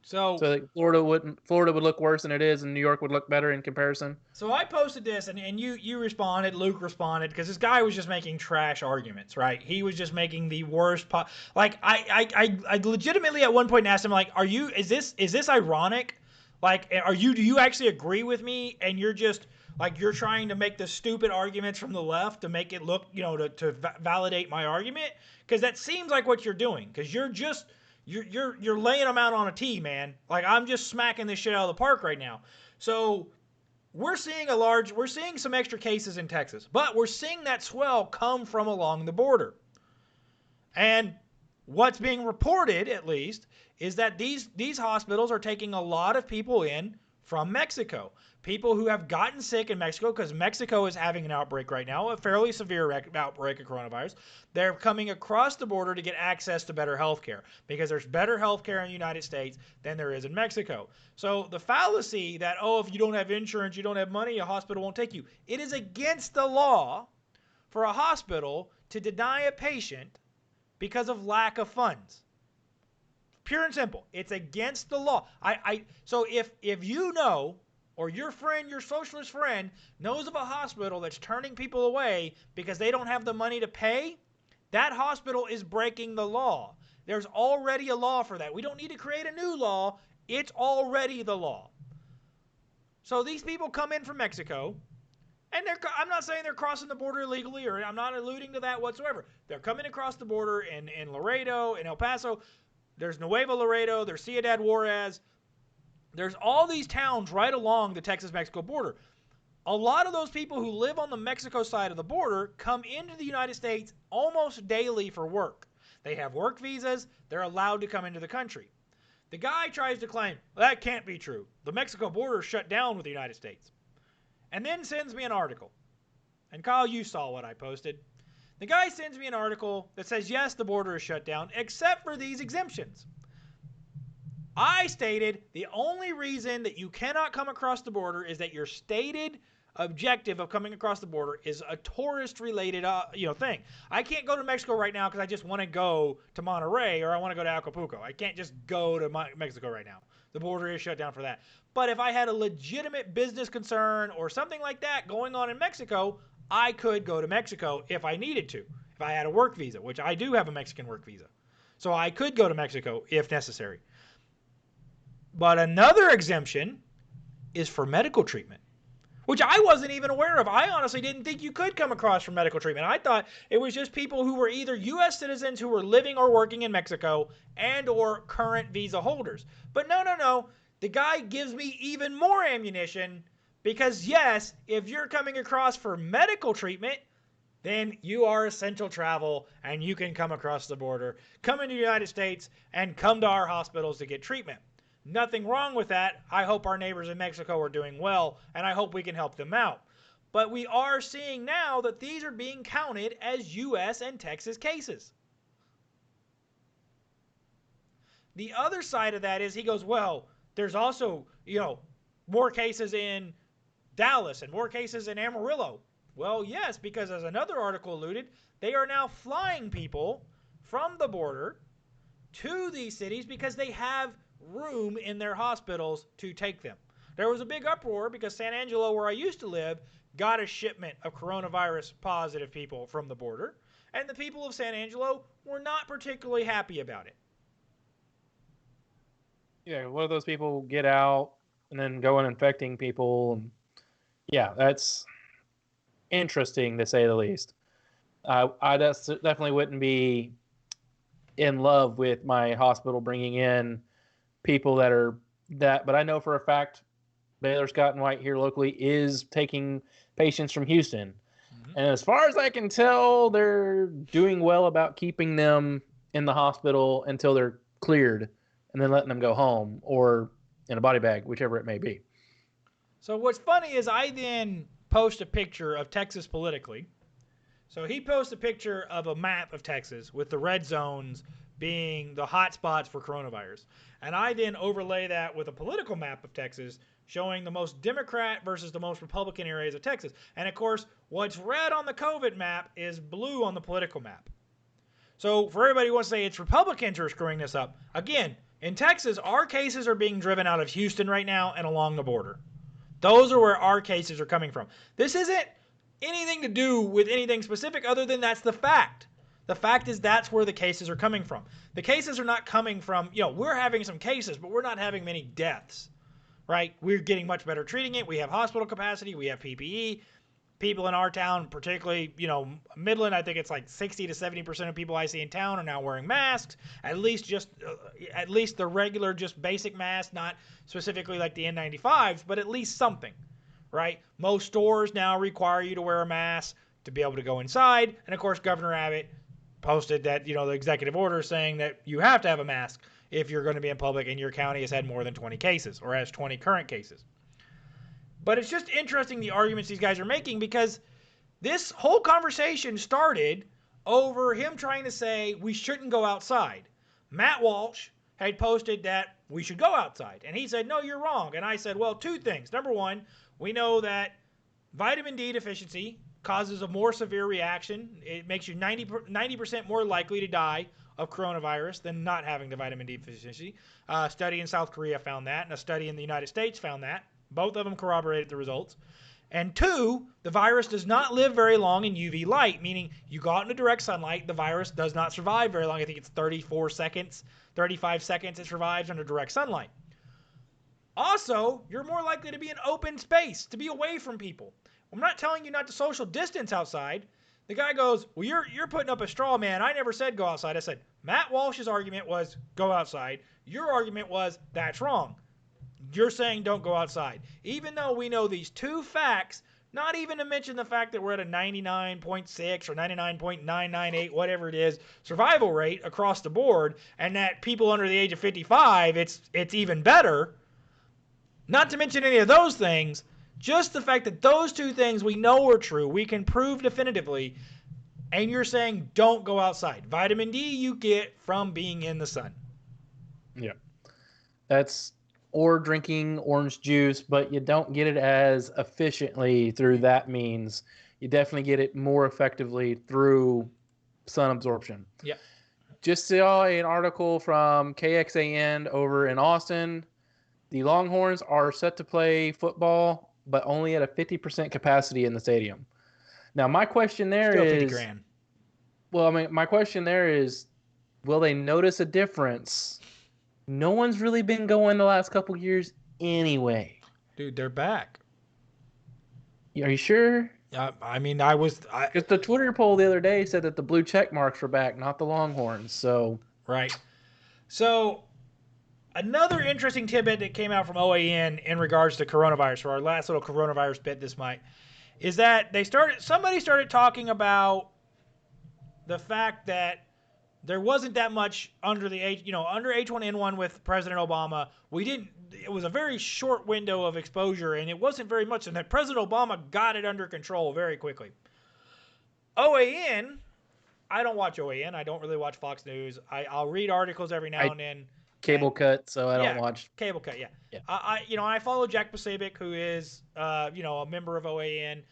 So that Florida would look worse than it is, and New York would look better in comparison. So I posted this, and you responded, Luke responded, because this guy was just making trash arguments, right? He was just making the worst. I legitimately at one point asked him, like, is this ironic? Like, do you actually agree with me? And you're just like, you're trying to make the stupid arguments from the left to make it look, to validate my argument, because that seems like what you're doing, because you're laying them out on a tee, man. Like, I'm just smacking this shit out of the park right now. So we're seeing some extra cases in Texas, but we're seeing that swell come from along the border. And what's being reported, at least, is that these hospitals are taking a lot of people in from Mexico. People who have gotten sick in Mexico, because Mexico is having an outbreak right now, a fairly severe outbreak of coronavirus. They're coming across the border to get access to better health care, because there's better health care in the United States than there is in Mexico. So the fallacy that, if you don't have insurance, you don't have money, a hospital won't take you. It is against the law for a hospital to deny a patient because of lack of funds. Pure and simple. It's against the law. So if you know, or your socialist friend knows of a hospital that's turning people away because they don't have the money to pay, that hospital is breaking the law. There's already a law for that. We don't need to create a new law. It's already the law. So these people come in from Mexico, and I'm not saying they're crossing the border illegally, or I'm not alluding to that whatsoever. They're coming across the border in Laredo, in El Paso. There's Nuevo Laredo. There's Ciudad Juarez. There's all these towns right along the Texas-Mexico border. A lot of those people who live on the Mexico side of the border come into the United States almost daily for work. They have work visas. They're allowed to come into the country. The guy tries to claim, that can't be true. The Mexico border is shut down with the United States. And then sends me an article. And Kyle, you saw what I posted. The guy sends me an article that says, yes, the border is shut down, except for these exemptions. I stated the only reason that you cannot come across the border is that your stated objective of coming across the border is a tourist-related, thing. I can't go to Mexico right now because I just want to go to Monterrey, or I want to go to Acapulco. I can't just go to Mexico right now. The border is shut down for that. But if I had a legitimate business concern or something like that going on in Mexico, I could go to Mexico if I needed to. If I had a work visa, which I do have a Mexican work visa. So I could go to Mexico if necessary. But another exemption is for medical treatment, which I wasn't even aware of. I honestly didn't think you could come across for medical treatment. I thought it was just people who were either U.S. citizens who were living or working in Mexico and or current visa holders. But no. The guy gives me even more ammunition, because yes, if you're coming across for medical treatment, then you are essential travel and you can come across the border, come into the United States, and come to our hospitals to get treatment. Nothing wrong with that. I hope our neighbors in Mexico are doing well, and I hope we can help them out. But we are seeing now that these are being counted as U.S. and Texas cases. The other side of that is he goes, well, there's also, more cases in Dallas and more cases in Amarillo. Well, yes, because as another article alluded, they are now flying people from the border to these cities because they have room in their hospitals to take them. There was a big uproar because San Angelo, where I used to live, got a shipment of coronavirus positive people from the border, and the people of San Angelo were not particularly happy about it. Yeah, what do those people get out and then go and infecting people? And yeah, that's interesting to say the least. I definitely wouldn't be in love with my hospital bringing in people that are that, but I know for a fact Baylor Scott and White here locally is taking patients from Houston. And as far as I can tell, they're doing well about keeping them in the hospital until they're cleared and then letting them go home or in a body bag, whichever it may be. So what's funny is I then post a picture of Texas politically. So he posts a picture of a map of Texas with the red zones being the hot spots for coronavirus. And I then overlay that with a political map of Texas showing the most Democrat versus the most Republican areas of Texas. And of course, what's red on the COVID map is blue on the political map. So for everybody who wants to say it's Republicans who are screwing this up, again, in Texas, our cases are being driven out of Houston right now and along the border. Those are where our cases are coming from. This isn't anything to do with anything specific other than that's the fact. The fact is that's where the cases are coming from. The cases are not coming from, we're having some cases, but we're not having many deaths, right? We're getting much better treating it. We have hospital capacity. We have PPE. People in our town, particularly, Midland, I think it's like 60 to 70% of people I see in town are now wearing masks. At least the regular, just basic mask, not specifically like the N95s, but at least something, right? Most stores now require you to wear a mask to be able to go inside. And of course, Governor Abbott posted that, the executive order saying that you have to have a mask if you're going to be in public and your county has had more than 20 cases or has 20 current cases. But it's just interesting the arguments these guys are making because this whole conversation started over him trying to say we shouldn't go outside. Matt Walsh had posted that we should go outside. And he said, no, you're wrong. And I said, well, two things. Number one, we know that vitamin D deficiency causes a more severe reaction. It makes you 90% more likely to die of coronavirus than not having the vitamin D deficiency. A study in South Korea found that, and a study in the United States found that. Both of them corroborated the results. And two, the virus does not live very long in UV light, meaning you go out into direct sunlight, the virus does not survive very long. I think it's 34 seconds, 35 seconds it survives under direct sunlight. Also, you're more likely to be in open space, to be away from people. I'm not telling you not to social distance outside. The guy goes, well, you're putting up a straw man. I never said go outside. I said, Matt Walsh's argument was go outside. Your argument was that's wrong. You're saying don't go outside. Even though we know these two facts, not even to mention the fact that we're at a 99.6 or 99.998, whatever it is, survival rate across the board, and that people under the age of 55, it's even better. Not to mention any of those things, just the fact that those two things we know are true, we can prove definitively, and you're saying don't go outside. Vitamin D you get from being in the sun. Yeah. Or drinking orange juice, but you don't get it as efficiently through that means. You definitely get it more effectively through sun absorption. Yeah. Just saw an article from KXAN over in Austin. The Longhorns are set to play football, but only at a 50% capacity in the stadium. Now, my question there Still is... 50 grand. Well, I mean, my question there is, will they notice a difference? No one's really been going the last couple years anyway. Dude, they're back. Are you sure? I mean, because the Twitter poll the other day said that the blue check marks were back, not the Longhorns. So right. So another interesting tidbit that came out from OAN in regards to coronavirus, for our last little coronavirus bit this might, is that somebody started talking about the fact that there wasn't that much under H1N1 with President Obama. It was a very short window of exposure, and it wasn't very much, and that President Obama got it under control very quickly. OAN, I don't watch OAN. I don't really watch Fox News. I'll read articles every now and then. Cable cut, so I don't watch. Cable cut, yeah. I follow Jack Pacific, who is, a member of OAN.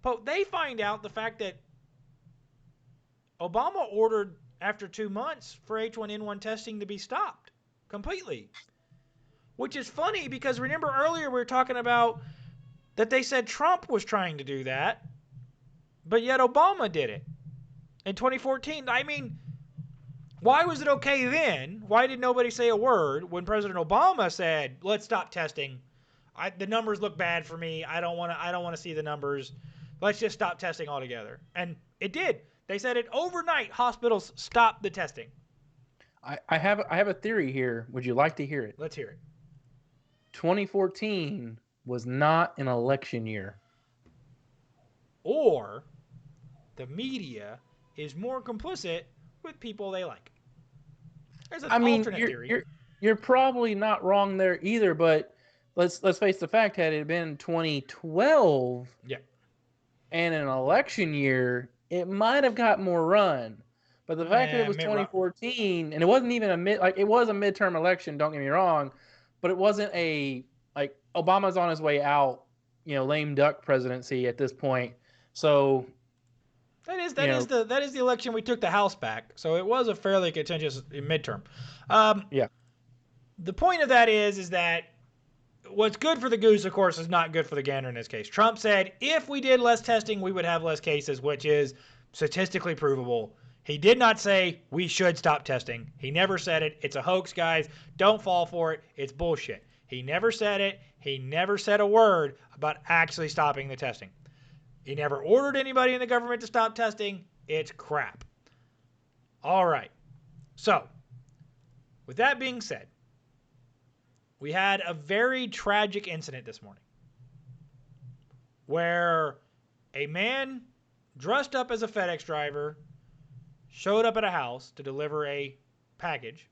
But they find out the fact that Obama ordered, after 2 months, for H1N1 testing to be stopped completely. which is funny because remember earlier we were talking about that they said Trump was trying to do that, but yet Obama did it in 2014. I mean, why was it okay then? Why did nobody say a word when President Obama said, "Let's stop testing. The numbers look bad for me. I don't want to see the numbers. Let's just stop testing altogether." And it did. They said it overnight. Hospitals stopped the testing. I have a theory here. Would you like to hear it? Let's hear it. 2014 was not an election year. Or the media is more complicit with people they like. There's an alternate theory. You're probably not wrong there either, but let's face the fact, had it been 2012 and an election year, it might have got more run. But the fact that it was 2014 and it wasn't even it was a midterm election, don't get me wrong, but it wasn't Obama's on his way out, lame duck presidency at this point. So that is the election we took the House back. So it was a fairly contentious midterm. The point of that is that what's good for the goose, of course, is not good for the gander in this case. Trump said if we did less testing, we would have less cases, which is statistically provable. He did not say we should stop testing. He never said it. It's a hoax, guys. Don't fall for it. It's bullshit. He never said it. He never said a word about actually stopping the testing. He never ordered anybody in the government to stop testing. It's crap. All right. So, with that being said, we had a very tragic incident this morning where a man dressed up as a FedEx driver showed up at a house to deliver a package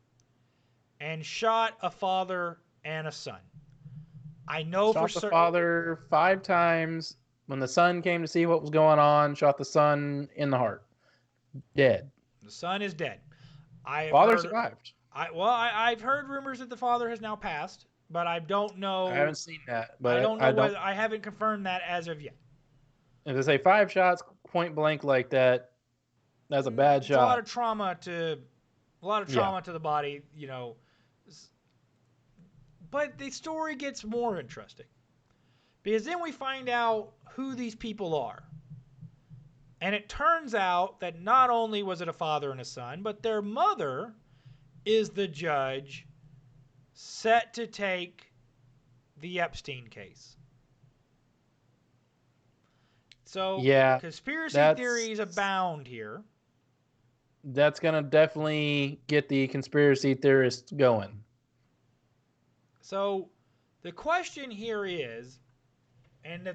and shot a father and a son. I know shot the father 5 times. When the son came to see what was going on, shot the son in the heart. Dead. The son is dead. Father survived. I've heard rumors that the father has now passed, but I don't know. I haven't seen that, but I don't know whether I haven't confirmed that as of yet. If they say 5 shots point blank like that, that's a bad shot. A lot of trauma to the body, But the story gets more interesting because then we find out who these people are. And it turns out that not only was it a father and a son, but their mother is the judge set to take the Epstein case. So conspiracy theories abound here. That's going to definitely get the conspiracy theorists going. So the question here is, and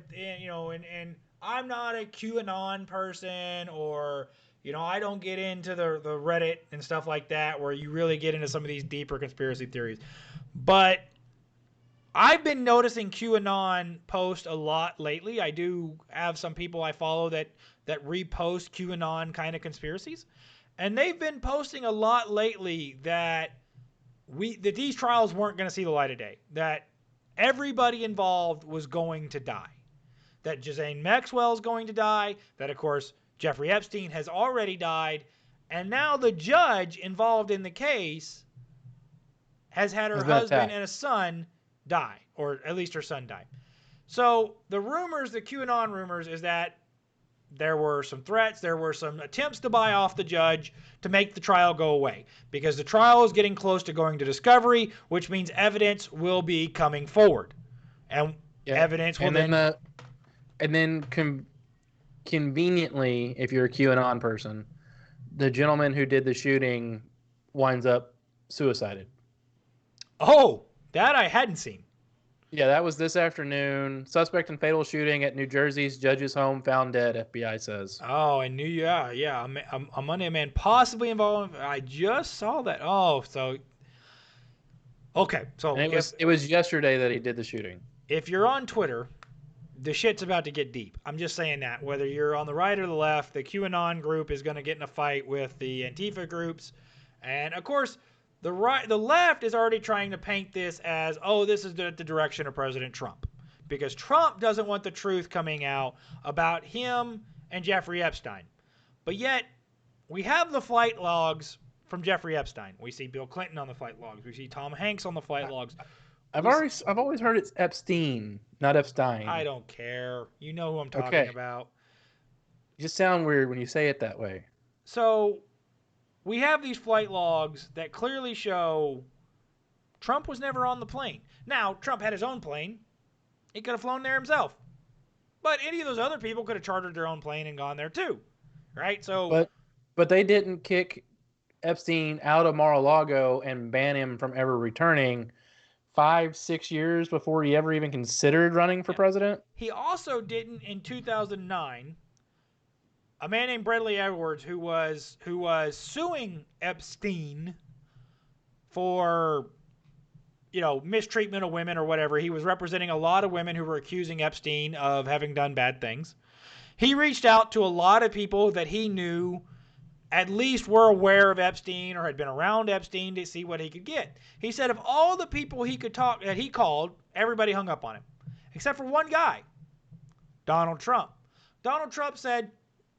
I'm not a QAnon person, or I don't get into the Reddit and stuff like that where you really get into some of these deeper conspiracy theories. But I've been noticing QAnon post a lot lately. I do have some people I follow that repost QAnon kind of conspiracies. And they've been posting a lot lately that these trials weren't going to see the light of day. That everybody involved was going to die. That Ghislaine Maxwell is going to die. That, of course, Jeffrey Epstein has already died. And now the judge involved in the case has had her husband and a son die. Or at least her son die. So the rumors, the QAnon rumors, is that there were some threats. There were some attempts to buy off the judge to make the trial go away. Because the trial is getting close to going to discovery, which means evidence will be coming forward. And evidence will conveniently, if you're a QAnon person, the gentleman who did the shooting winds up suicided. Oh, that I hadn't seen. Yeah, that was this afternoon. Suspect in fatal shooting at New Jersey's judge's home found dead, FBI says. Oh, and a Monday man possibly involved. I just saw that. Oh, so okay. So it was yesterday that he did the shooting. If you're on Twitter, the shit's about to get deep. I'm just saying that. Whether you're on the right or the left, the QAnon group is going to get in a fight with the Antifa groups. And, of course, the left is already trying to paint this as, this is the direction of President Trump. Because Trump doesn't want the truth coming out about him and Jeffrey Epstein. But yet, we have the flight logs from Jeffrey Epstein. We see Bill Clinton on the flight logs. We see Tom Hanks on the flight logs. I've always heard it's Epstein, not Epstein. I don't care. You know who I'm talking Okay. about. You just sound weird when you say it that way. So we have these flight logs that clearly show Trump was never on the plane. Now, Trump had his own plane. He could have flown there himself. But any of those other people could have chartered their own plane and gone there too. Right? So But they didn't kick Epstein out of Mar-a-Lago and ban him from ever returning 5-6 years before he ever even considered running for president. he also didn't in 2009. A man named Bradley Edwards, who was suing Epstein for mistreatment of women or whatever. He was representing a lot of women who were accusing Epstein of having done bad things. He reached out to a lot of people that he knew at least were aware of Epstein or had been around Epstein to see what he could get. He said of all the people he could talk that he called, everybody hung up on him, except for one guy, Donald Trump. Donald Trump said,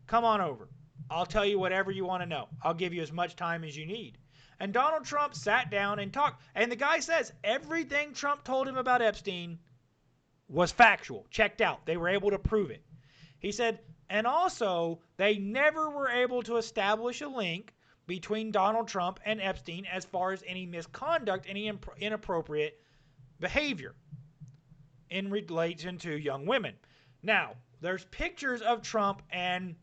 "Come on over. I'll tell you whatever you want to know. I'll give you as much time as you need." And Donald Trump sat down and talked. And the guy says everything Trump told him about Epstein was factual, checked out. They were able to prove it. He said, and also, they never were able to establish a link between Donald Trump and Epstein as far as any misconduct, any inappropriate behavior in relation to young women. Now, there's pictures of Trump and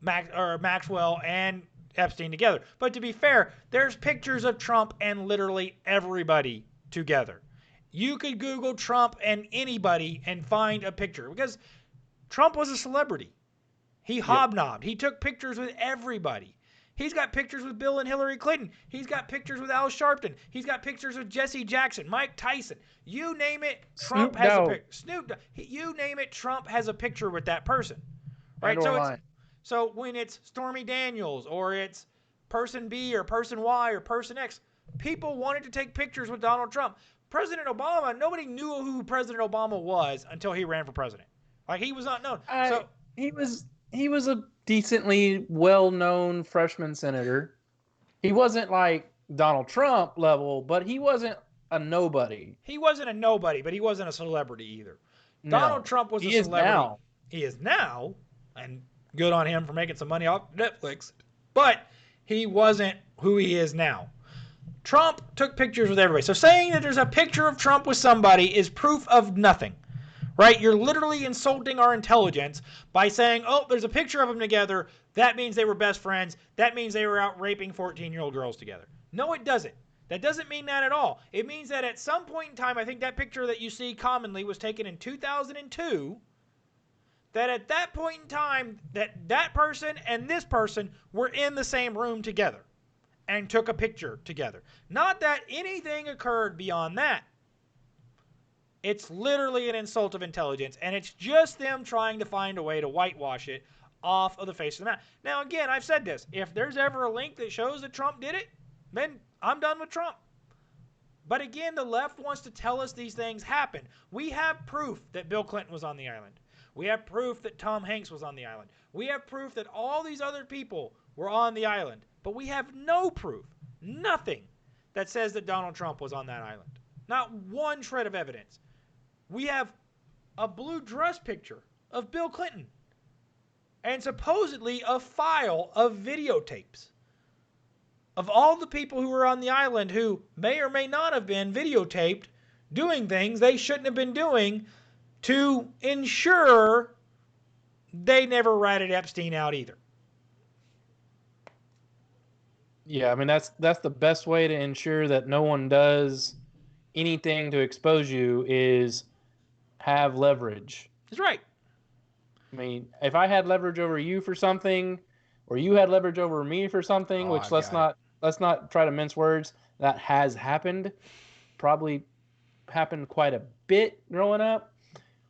Maxwell and Epstein together. But to be fair, there's pictures of Trump and literally everybody together. You could Google Trump and anybody and find a picture because Trump was a celebrity. He hobnobbed. He took pictures with everybody. He's got pictures with Bill and Hillary Clinton. He's got pictures with Al Sharpton. He's got pictures with Jesse Jackson, Mike Tyson. You name it, Trump has a picture. Snoop Dogg. You name it, Trump has a picture with that person. Right? So when it's Stormy Daniels or it's person B or person Y or person X, people wanted to take pictures with Donald Trump. President Obama, nobody knew who President Obama was until he ran for president. Like, he was not known. He was a decently well-known freshman senator. He wasn't like Donald Trump level, but he wasn't a nobody. He wasn't a nobody, but he wasn't a celebrity either. No. Donald Trump was a celebrity. He is now, and good on him for making some money off Netflix, but he wasn't who he is now. Trump took pictures with everybody. So saying that there's a picture of Trump with somebody is proof of nothing. Right? You're literally insulting our intelligence by saying, oh, there's a picture of them together. That means they were best friends. That means they were out raping 14-year-old girls together. No, it doesn't. That doesn't mean that at all. It means that at some point in time, I think that picture that you see commonly was taken in 2002, that at that point in time, that person and this person were in the same room together and took a picture together. Not that anything occurred beyond that. It's literally an insult of intelligence, and it's just them trying to find a way to whitewash it off of the face of the map. Now, again, I've said this. If there's ever a link that shows that Trump did it, then I'm done with Trump. But again, the left wants to tell us these things happened. We have proof that Bill Clinton was on the island. We have proof that Tom Hanks was on the island. We have proof that all these other people were on the island. But we have no proof, nothing, that says that Donald Trump was on that island. Not one shred of evidence. We have a blue dress picture of Bill Clinton and supposedly a file of videotapes of all the people who were on the island who may or may not have been videotaped doing things they shouldn't have been doing to ensure they never ratted Epstein out either. Yeah, I mean, that's the best way to ensure that no one does anything to expose you is have leverage. That's right. I mean, if I had leverage over you for something, or you had leverage over me for something, which let's not try to mince words, that has happened. Probably happened quite a bit growing up.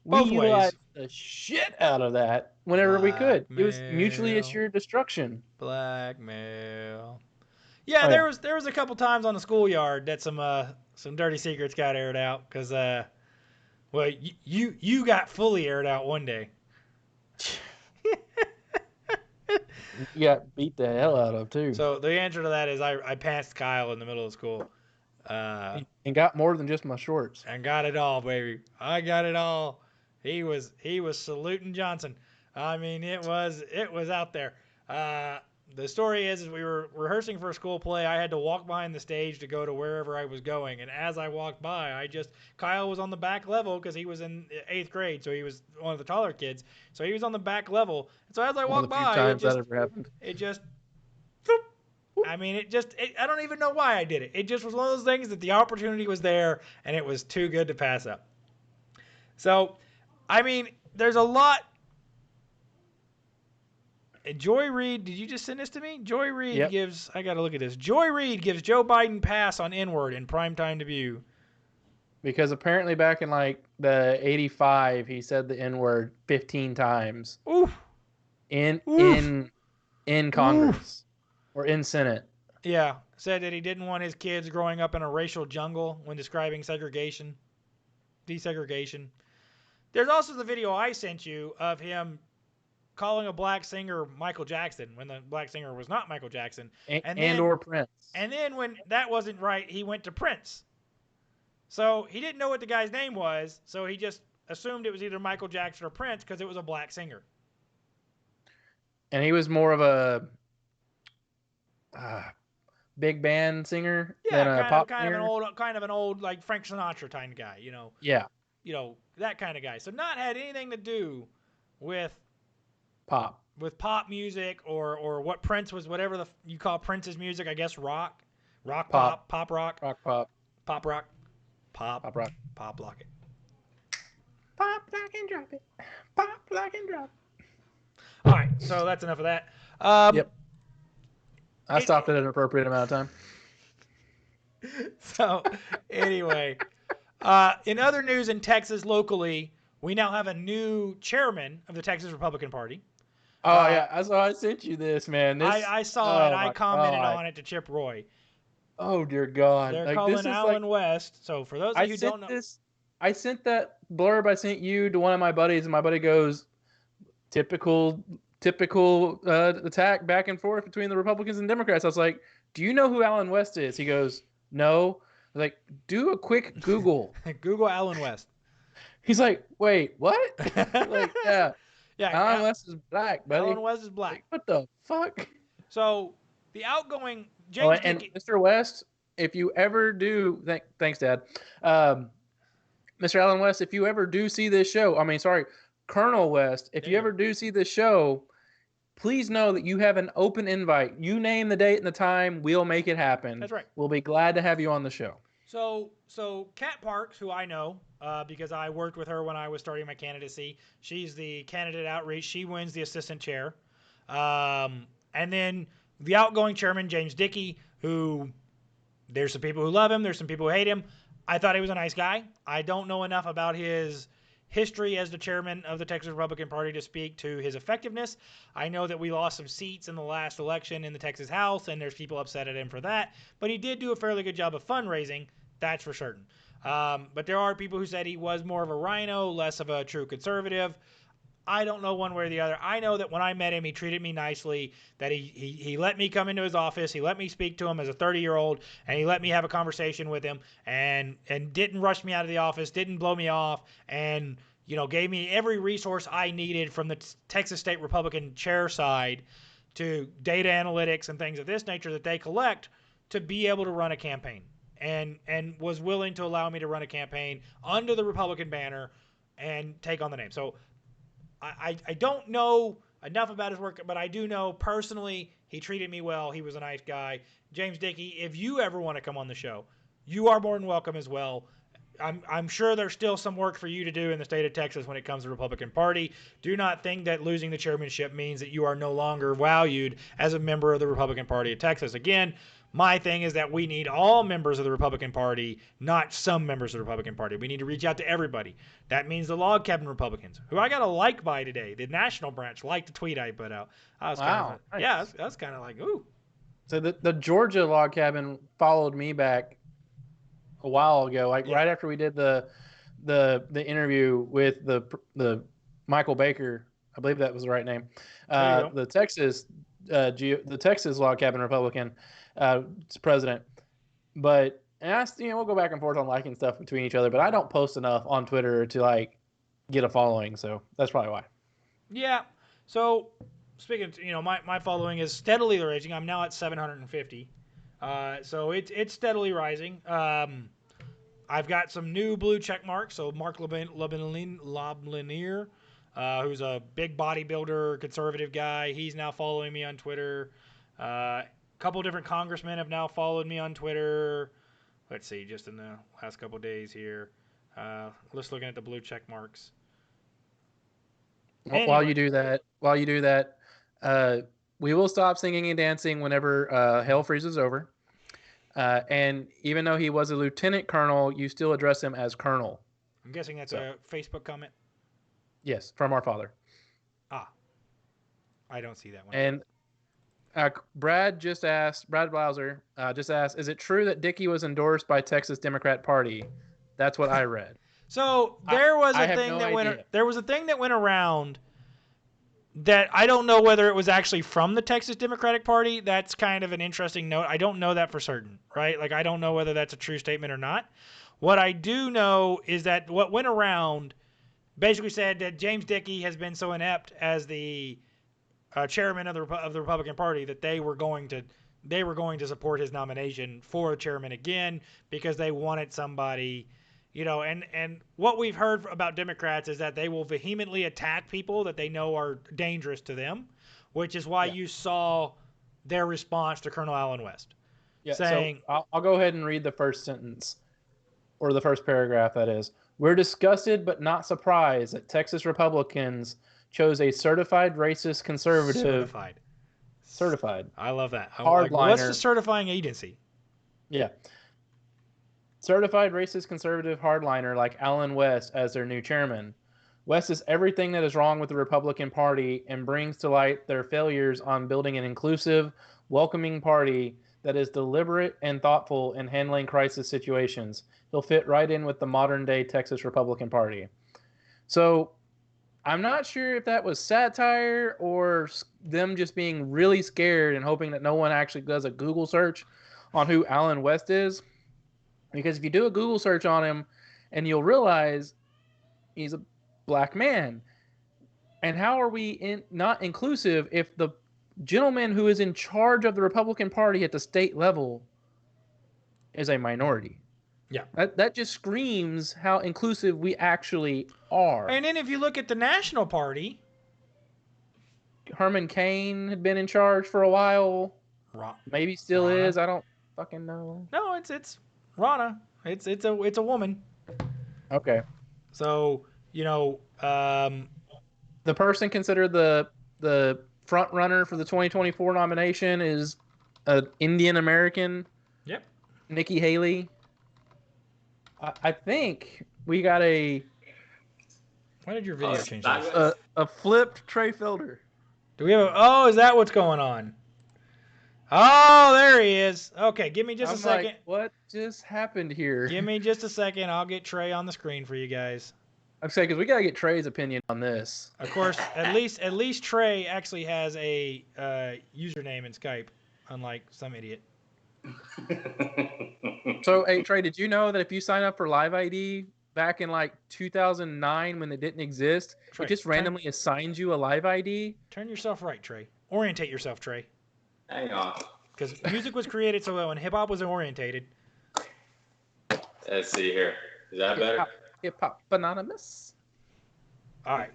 We utilized the shit out of that whenever we could. It was mutually assured destruction. Blackmail. Yeah, there was a couple times on the schoolyard that some dirty secrets got aired out because well, you got fully aired out one day. You got beat the hell out of too. So the answer to that is I passed Kyle in the middle of school. And got more than just my shorts. And got it all, baby. I got it all. He was saluting Johnson. I mean, it was out there. The story is we were rehearsing for a school play. I had to walk behind the stage to go to wherever I was going, and as I walked by, Kyle was on the back level because he was in 8th grade, so he was one of the taller kids. So he was on the back level, and so as I walked by, times that ever happened. it just. I mean, I don't even know why I did it. It just was one of those things that the opportunity was there, and it was too good to pass up. So, I mean, there's a lot. Joy Reid, did you just send this to me? Joy Reid gives, I got to look at this. Joy Reid gives Joe Biden pass on N-word in primetime debut. Because apparently back in like the 85, he said the N-word 15 times. Oof. In Congress. Oof. Or in Senate. Yeah. Said that he didn't want his kids growing up in a racial jungle when describing segregation. Desegregation. There's also the video I sent you of him calling a black singer Michael Jackson when the black singer was not Michael Jackson. Or Prince. And then when that wasn't right, he went to Prince. So he didn't know what the guy's name was, so he just assumed it was either Michael Jackson or Prince because it was a black singer. And he was more of a big band singer than a pop singer. Kind of an old like Frank Sinatra kind of guy, you know. Yeah. You know, that kind of guy. So not had anything to do with pop. With pop music or what Prince was, whatever you call Prince's music, I guess rock rock. Pop rock, pop rock, pop rock, pop lock it. Pop, lock, and drop it. Pop, lock, and drop it. All right, so that's enough of that. Yep. I stopped at an appropriate amount of time. So, anyway, in other news in Texas locally, we now have a new chairman of the Texas Republican Party. Oh, yeah. I sent you this, man. I saw it. I commented on it to Chip Roy. Oh, dear God. They're calling Alan West. So, for those of you who don't know. I sent that blurb I sent you to one of my buddies, and my buddy goes, typical attack back and forth between the Republicans and Democrats. I was like, do you know who Alan West is? He goes, no. I was like, do a quick Google. Google Alan West. He's like, wait, what? Like, yeah. Yeah. Alan West is black, buddy. Alan West is black. Like, what the fuck? So the outgoing James and Mr. West, if you ever do, thanks, Dad. Mr. Alan West, if you ever do see this show, Colonel West, if you ever do see this show, please know that you have an open invite. You name the date and the time, we'll make it happen. That's right. We'll be glad to have you on the show. So Kat Parks, who I know because I worked with her when I was starting my candidacy, she's the candidate outreach. She wins the assistant chair. And then the outgoing chairman, James Dickey, who there's some people who love him. There's some people who hate him. I thought he was a nice guy. I don't know enough about his history as the chairman of the Texas Republican Party to speak to his effectiveness. I know that we lost some seats in the last election in the Texas House, and there's people upset at him for that. But he did do a fairly good job of fundraising, that's for certain. But there are people who said he was more of a rhino, less of a true conservative. I don't know one way or the other. I know that when I met him, he treated me nicely, that he let me come into his office. He let me speak to him as a 30-year-old, and he let me have a conversation with him and didn't rush me out of the office, didn't blow me off, and gave me every resource I needed from the Texas State Republican chair side to data analytics and things of this nature that they collect to be able to run a campaign, and was willing to allow me to run a campaign under the Republican banner and take on the name. So I don't know enough about his work, but I do know personally he treated me well. He was a nice guy. James Dickey, if you ever want to come on the show, you are more than welcome as well. I'm sure there's still some work for you to do in the state of Texas when it comes to the Republican Party. Do not think that losing the chairmanship means that you are no longer valued as a member of the Republican Party of Texas. Again, my thing is that we need all members of the Republican Party, not some members of the Republican Party. We need to reach out to everybody. That means the log cabin Republicans, who I got a like by today. The national branch liked the tweet I put out. I was wow. Nice. That's kind of like, ooh. So the Georgia log cabin followed me back a while ago, right after we did the interview with the Michael Baker. I believe that was the right name. The Texas log cabin Republican president. But And we'll go back and forth on liking stuff between each other, but I don't post enough on Twitter to like get a following, so that's probably why. Yeah. So speaking, my following is steadily rising. I'm now at 750. So it's steadily rising. I've got some new blue check marks. So Mark Loblinier, who's a big bodybuilder, conservative guy, he's now following me on Twitter. A couple different congressmen have now followed me on Twitter. Let's see, just in the last couple days here. Let's looking at the blue check marks. Anyway. While you do that, we will stop singing and dancing whenever hell freezes over. And even though he was a lieutenant colonel, you still address him as colonel. I'm guessing that's a Facebook comment? Yes, from our father. Ah. I don't see that one. And Brad Blauser just asked, is it true that Dickey was endorsed by Texas Democrat Party? That's what I read. So there was a thing that went around that I don't know whether it was actually from the Texas Democratic Party. That's kind of an interesting note. I don't know that for certain, right? Like, I don't know whether that's a true statement or not. What I do know is that what went around basically said that James Dickey has been so inept as the chairman of the Republican Party that they were going to support his nomination for chairman again because they wanted somebody. And what we've heard about Democrats is that they will vehemently attack people that they know are dangerous to them, which is why you saw their response to Colonel Allen West. Yeah, saying, so I'll go ahead and read the first sentence, or the first paragraph, that is. We're disgusted but not surprised that Texas Republicans chose a certified racist conservative. Certified. I love that. Hardliner. What's the certifying agency? Yeah. Certified racist conservative hardliner like Allen West as their new chairman. West is everything that is wrong with the Republican Party and brings to light their failures on building an inclusive, welcoming party that is deliberate and thoughtful in handling crisis situations. He'll fit right in with the modern-day Texas Republican Party. So I'm not sure if that was satire or them just being really scared and hoping that no one actually does a Google search on who Allen West is. Because if you do a Google search on him, and you'll realize he's a black man. And how are we not inclusive if the gentleman who is in charge of the Republican Party at the state level is a minority? Yeah. That just screams how inclusive we actually are. And then if you look at the National Party, Herman Cain had been in charge for a while. Maybe still is. I don't fucking know. No, it's Ronna. It's a woman. Okay. So, the person considered the front runner for the 2024 nomination is an Indian American. Yep. Nikki Haley. I think we got a. Why did your video change? A flipped Trey Felder. Do we have is that what's going on? Oh, there he is. Okay, give me just a second. What just happened here? Give me just a second. I'll get Trey on the screen for you guys. I'm saying because we gotta get Trey's opinion on this. Of course, at least Trey actually has a username in Skype, unlike some idiot. So, hey Trey, did you know that if you sign up for Live ID back in like 2009 when it didn't exist, Trey, it just randomly assigns you a Live ID? Turn yourself right, Trey. Orientate yourself, Trey. Hang on. Because music was created so that when hip hop was orientated. Let's see here. Is that better? Hip hop anonymous. All right.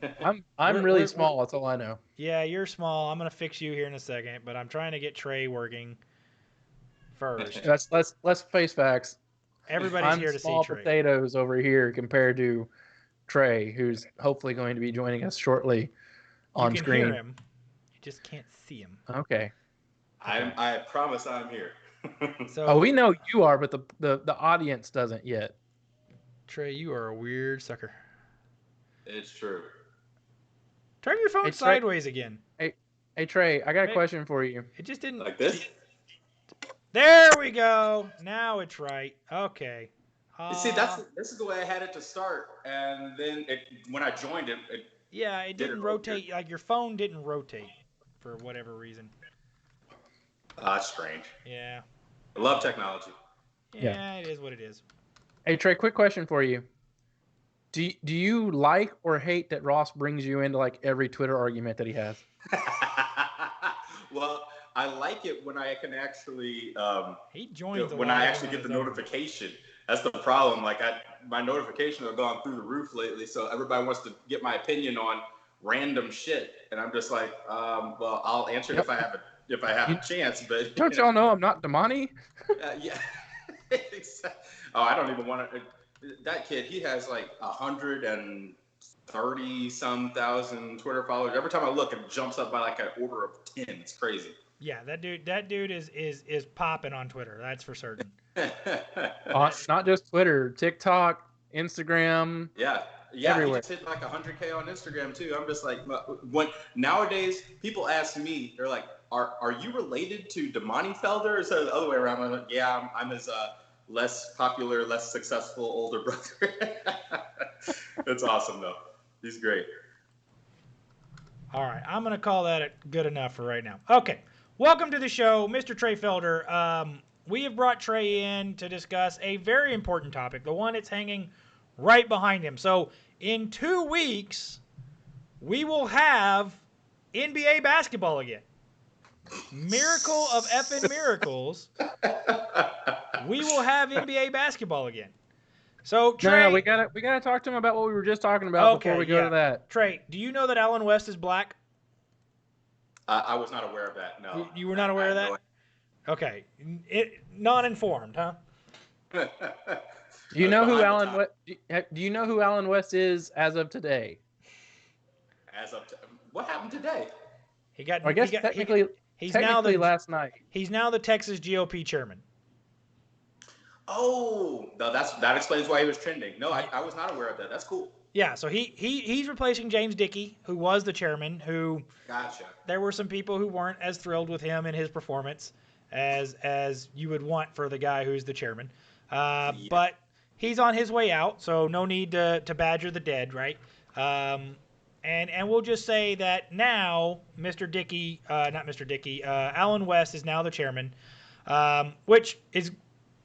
I'm really small. That's all I know. Yeah, you're small. I'm gonna fix you here in a second, but I'm trying to get Trey working first. Let's face facts. Everybody's here to see Trey. Small potatoes over here compared to Trey, who's hopefully going to be joining us shortly on screen. You can hear him. You just can't see him. Okay. I promise I'm here. So, we know you are, but the audience doesn't yet. Trey, you are a weird sucker. It's true. Turn your phone sideways again. Hey Trey, I got a question for you. It just didn't. Like this? There we go. Now it's right. Okay. You see, this is the way I had it to start, and then when I joined it it didn't rotate. Like your phone didn't rotate for whatever reason. That's strange. Yeah. I love technology. Yeah, it is what it is. Hey Trey, quick question for you. Do you like or hate that Ross brings you into like every Twitter argument that he has? Well, I like it when I can actually he joins when I actually get the notification. That's the problem. Like my notifications have gone through the roof lately, so everybody wants to get my opinion on random shit, and I'm just like, well, I'll answer it if I have a chance. But don't y'all know I'm not Damani? Yeah. Oh, I don't even want to. That kid, he has like 130-some thousand Twitter followers. Every time I look, it jumps up by like an order of 10. It's crazy. Yeah, that dude is popping on Twitter. That's for certain. Not just Twitter, TikTok, Instagram. Yeah, everywhere. He just hit like 100K on Instagram too. I'm just like, when nowadays people ask me, they're like, "Are you related to Damani Felder?" Or is it the other way around? I'm like, yeah, I'm his less popular, less successful older brother. It's awesome though. He's great. All right, I'm gonna call that good enough for right now. Okay, welcome to the show, Mr. Trey Felder. We have brought Trey in to discuss a very important topic, the one that's hanging right behind him. So in 2 weeks, we will have NBA basketball again. Miracle of effing miracles. We will have NBA basketball again. So Trey, no, we gotta talk to him about what we were just talking about before we go to that. Trey, do you know that Allen West is black? I was not aware of that. No, you were not aware of that. Okay, non-informed, huh? Do you know who Allen West? Do you know who Allen West is as of today? What happened today? Technically last night. He's now the Texas GOP chairman. Oh, no, that explains why he was trending. No, I was not aware of that. That's cool. Yeah, so he's replacing James Dickey, who was the chairman. Gotcha. There were some people who weren't as thrilled with him and his performance as you would want for the guy who's the chairman. But he's on his way out, so no need to badger the dead, right? And we'll just say that now Allen West is now the chairman, which is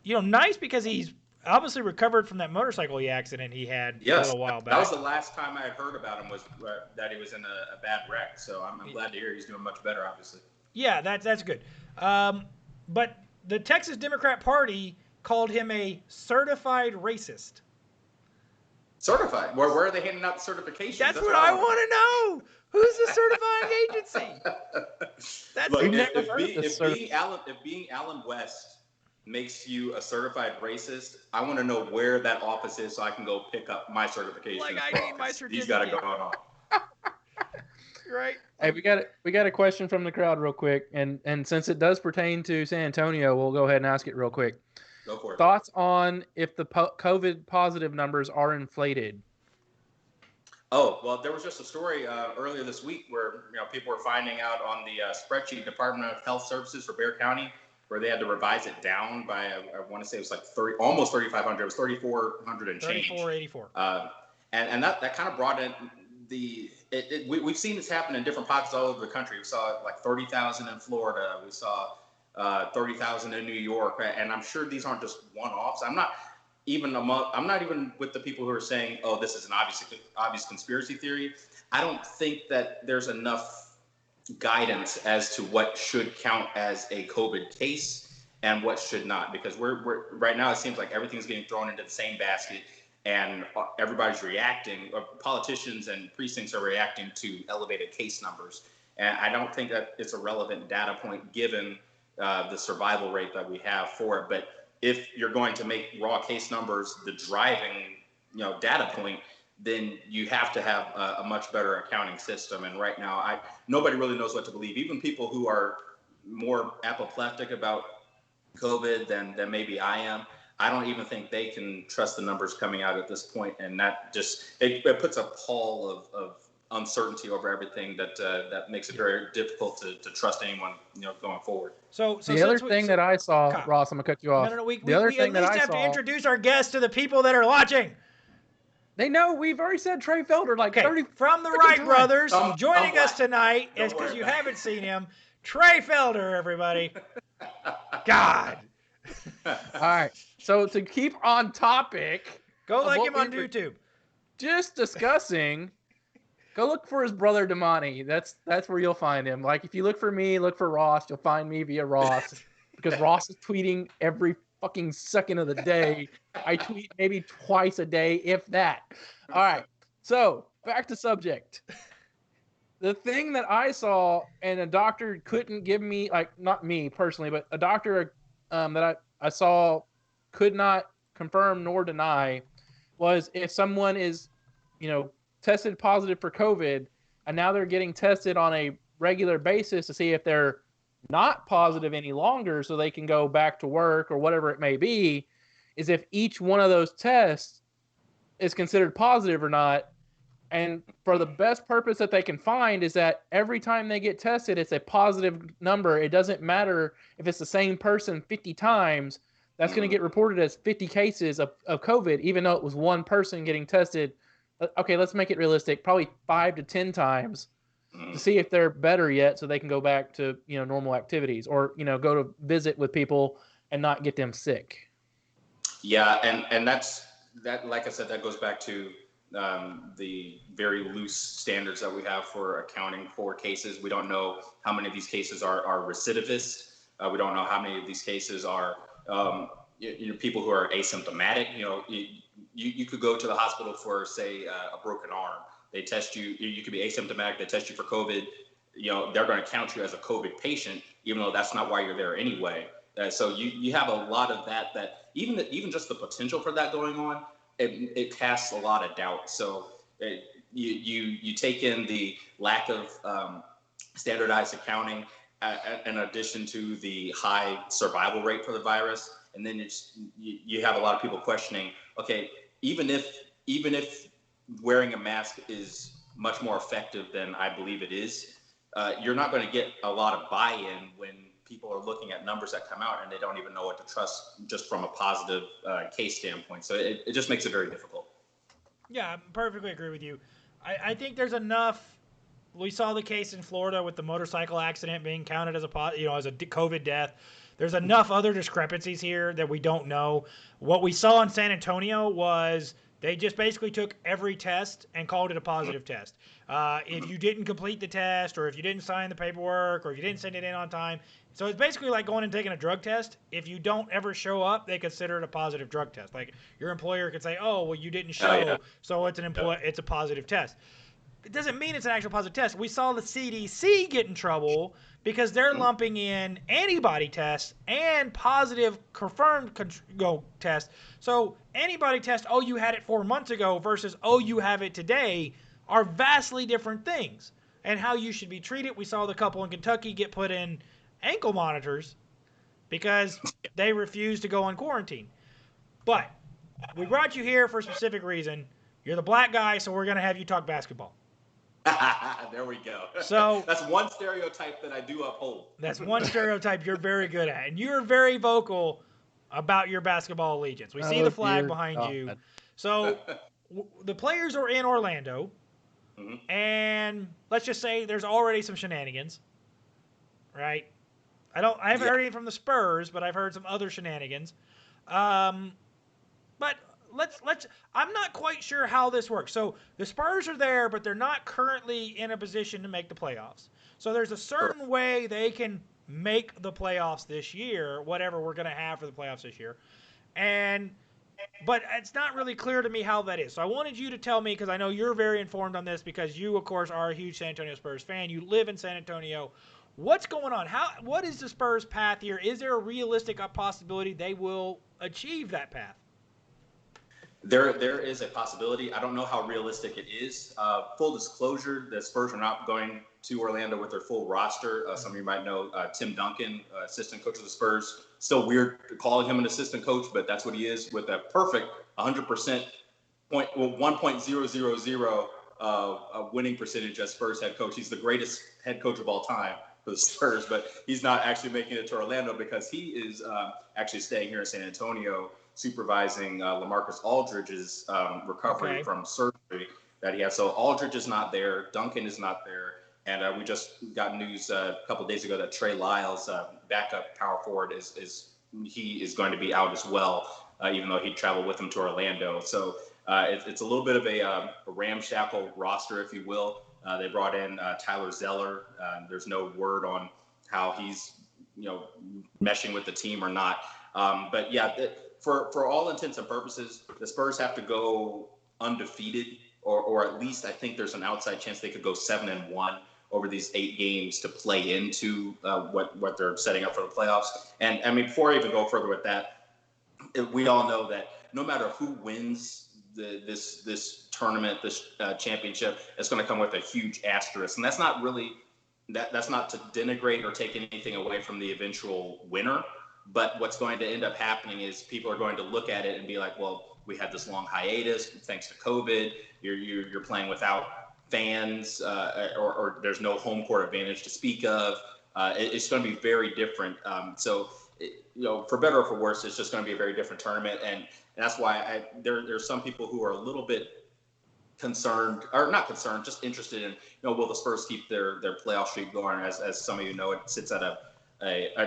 nice because he's obviously recovered from that motorcycle accident he had a little while back. That was the last time I had heard about him, was that he was in a bad wreck. So I'm glad to hear he's doing much better, obviously. Yeah, that's good. But the Texas Democrat Party called him a certified racist. Certified? Where are they handing out the certifications? That's what I want to know. Who's the certifying agency? If being Allen West makes you a certified racist, I want to know where that office is so I can go pick up my certification. Like, I need my certificate. He's got it going on. Right. Hey, we got a question from the crowd real quick, and since it does pertain to San Antonio, we'll go ahead and ask it real quick. Go for it. Thoughts on if the COVID positive numbers are inflated? Oh, well, there was just a story earlier this week where people were finding out on the spreadsheet Department of Health Services for Bexar County, where they had to revise it down by I want to say it was like almost 3,500. It was 3,400 and change. 3,484. And that kind of brought in we've seen this happen in different pockets all over the country. We saw like 30,000 in Florida. We saw 30,000 in New York, and I'm sure these aren't just one-offs. I'm not even with the people who are saying, "Oh, this is an obvious conspiracy theory." I don't think that there's enough guidance as to what should count as a COVID case and what should not, because we're right now it seems like everything's getting thrown into the same basket, and everybody's reacting. Politicians and precincts are reacting to elevated case numbers, and I don't think that it's a relevant data point given the survival rate that we have for it. But if you're going to make raw case numbers the driving data point, then you have to have a much better accounting system. And right now, nobody really knows what to believe. Even people who are more apoplectic about COVID than maybe I am, I don't even think they can trust the numbers coming out at this point. And that just it puts a pall of uncertainty over everything that makes it very difficult to trust anyone going forward. So the other thing that I saw, Ross, I'm gonna cut you off. No. We at least have to introduce our guests to the people that are watching. They know we've already said Trey Felder like 30 from the Wright brothers. Joining us tonight is because you haven't seen him, Trey Felder, everybody. God. All right. So to keep on topic, Go of like what him on we were YouTube. just discussing, go look for his brother Damani. That's where you'll find him. Like if you look for me, look for Ross. You'll find me via Ross because Ross is tweeting every fucking second of the day. I tweet maybe twice a day, if that. All right. So back to subject. The thing that I saw, and a doctor couldn't give me, like not me personally, but a doctor that I saw could not confirm nor deny, was if someone is, tested positive for COVID, and now they're getting tested on a regular basis to see if they're not positive any longer, so they can go back to work or whatever it may be, is if each one of those tests is considered positive or not. And for the best purpose that they can find is that every time they get tested, it's a positive number. It doesn't matter if it's the same person 50 times. That's going to get reported as 50 cases of COVID, even though it was one person getting tested. Okay, let's make it realistic. Probably 5 to 10 times to see if they're better yet, so they can go back to normal activities, or go to visit with people and not get them sick. Yeah, and that's that. Like I said, that goes back to the very loose standards that we have for accounting for cases. We don't know how many of these cases are recidivist. We don't know how many of these cases are people who are asymptomatic. You could go to the hospital for, say, a broken arm. They test you. You could be asymptomatic. They test you for COVID. They're going to count you as a COVID patient, even though that's not why you're there anyway. So you have a lot of that even just the potential for that going on, it casts a lot of doubt. So you take in the lack of standardized accounting in addition to the high survival rate for the virus, and then you have a lot of people questioning, okay, even if wearing a mask is much more effective than I believe it is, you're not going to get a lot of buy-in when people are looking at numbers that come out and they don't even know what to trust just from a positive case standpoint. So it just makes it very difficult. Yeah, I perfectly agree with you. I think there's enough. We saw the case in Florida with the motorcycle accident being counted as as a COVID death. There's enough other discrepancies here that we don't know. What we saw in San Antonio was they just basically took every test and called it a positive test. If you didn't complete the test, or if you didn't sign the paperwork, or if you didn't send it in on time. So it's basically like going and taking a drug test. If you don't ever show up, they consider it a positive drug test. Like your employer could say, "Oh, well, you didn't show, so it's it's a positive test." It doesn't mean it's an actual positive test. We saw the CDC get in trouble because they're lumping in antibody tests and positive confirmed tests. So antibody test, oh, you had it 4 months ago, versus, oh, you have it today, are vastly different things. And how you should be treated. We saw the couple in Kentucky get put in ankle monitors because they refused to go on quarantine. But we brought you here for a specific reason. You're the black guy, so we're going to have you talk basketball. There we go. So that's one stereotype that I do uphold. That's one stereotype you're very good at, and you're very vocal about your basketball allegiance. We see the flag behind you. So the players are in Orlando, and let's just say there's already some shenanigans, right? I haven't heard anything from the Spurs, but I've heard some other shenanigans. But I'm not quite sure how this works. So the Spurs are there, but they're not currently in a position to make the playoffs. So there's a certain way they can make the playoffs this year, whatever we're going to have for the playoffs this year. But it's not really clear to me how that is. So I wanted you to tell me, because I know you're very informed on this, because you, of course, are a huge San Antonio Spurs fan. You live in San Antonio. What's going on? What is the Spurs' path here? Is there a realistic possibility they will achieve that path? There is a possibility. I don't know how realistic it is. Full disclosure, the Spurs are not going to Orlando with their full roster. Some of you might know Tim Duncan, assistant coach of the Spurs. Still weird calling him an assistant coach, but that's what he is, with a perfect 100% 1.000 winning percentage as Spurs head coach. He's the greatest head coach of all time for the Spurs, but he's not actually making it to Orlando because he is actually staying here in San Antonio, supervising LaMarcus Aldridge's recovery from surgery that he had. So Aldridge is not there. Duncan is not there. And we just got news a couple of days ago that Trey Lyles, backup power forward, is he is going to be out as well, even though he traveled with him to Orlando. So it's a little bit of a ramshackle roster, if you will. They brought in Tyler Zeller. There's no word on how he's meshing with the team or not. But yeah, for all intents and purposes, the Spurs have to go undefeated, or at least I think there's an outside chance they could go 7-1 over these 8 games to play into what they're setting up for the playoffs. And I mean, before I even go further with that, we all know that no matter who wins this tournament, this championship, it's going to come with a huge asterisk. And that's not really that's not to denigrate or take anything away from the eventual winner. But what's going to end up happening is people are going to look at it and be like, well, we had this long hiatus thanks to COVID. You're playing without fans, or there's no home court advantage to speak of. It's going to be very different. So, for better or for worse, it's just going to be a very different tournament. And that's why there's some people who are a little bit concerned, or not concerned, just interested in, will the Spurs keep their playoff streak going? As some of you know, it sits at a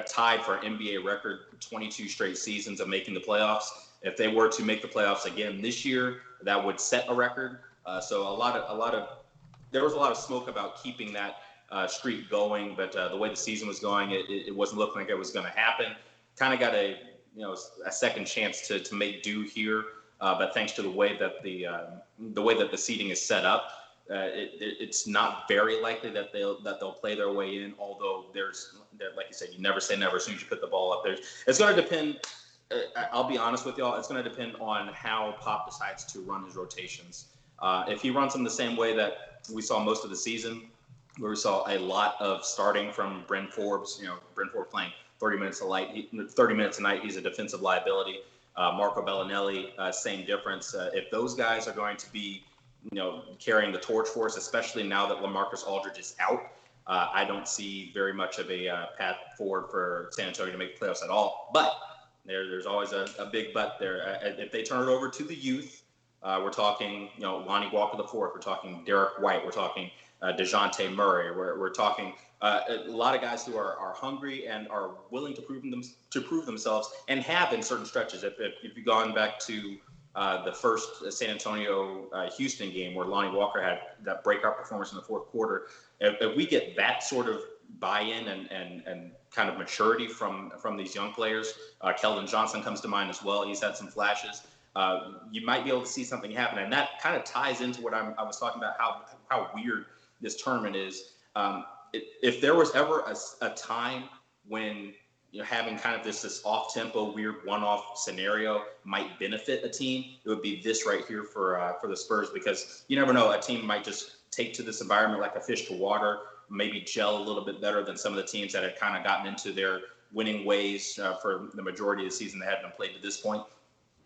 tied for an NBA record 22 straight seasons of making the playoffs. If they were to make the playoffs again this year, that would set a record. So there was a lot of smoke about keeping that streak going, but the way the season was going, it wasn't looking like it was going to happen. Kind of got a second chance to make do here, but thanks to the way that the seeding is set up, it's not very likely that they'll play their way in. Although like you said, you never say never. As soon as you put the ball up there, it's going to depend. I'll be honest with y'all. It's going to depend on how Pop decides to run his rotations. If he runs them the same way that we saw most of the season, where we saw a lot of starting from Bryn Forbes, Bryn Forbes playing 30 minutes a night. He's a defensive liability. Marco Bellinelli, same difference. If those guys are going to be, carrying the torch for us, especially now that LaMarcus Aldridge is out, I don't see very much of a path forward for San Antonio to make the playoffs at all. But there's always a big but there. If they turn it over to the youth, we're talking, Lonnie Walker IV. We're talking Derek White. We're talking DeJounte Murray. We're talking a lot of guys who are hungry and are willing to prove themselves, and have in certain stretches. If you've gone back to the first San Antonio Houston game where Lonnie Walker had that breakout performance in the fourth quarter, if we get that sort of buy-in and kind of maturity from these young players, Keldon Johnson comes to mind as well. He's had some flashes. You might be able to see something happen, and that kind of ties into what I was talking about, how weird this tournament is. If there was ever a time when having kind of this off-tempo, weird one-off scenario might benefit a team, it would be this right here for the Spurs, because you never know, a team might just take to this environment like a fish to water, maybe gel a little bit better than some of the teams that had kind of gotten into their winning ways for the majority of the season that had been played to this point.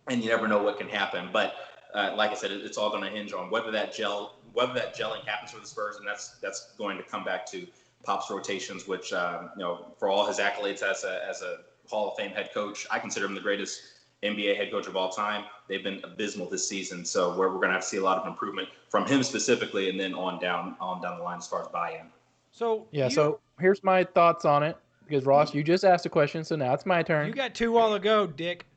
And you never know what can happen. But like I said, it's all going to hinge on whether that gelling happens for the Spurs, and that's going to come back to Pop's rotations, which for all his accolades as a Hall of Fame head coach, I consider him the greatest NBA head coach of all time. They've been abysmal this season, so we're going to have to see a lot of improvement from him specifically, and then on down the line as far as buy-in. So So here's my thoughts on it, because Ross, you just asked a question, so now it's my turn. You got 2 while ago, Dick.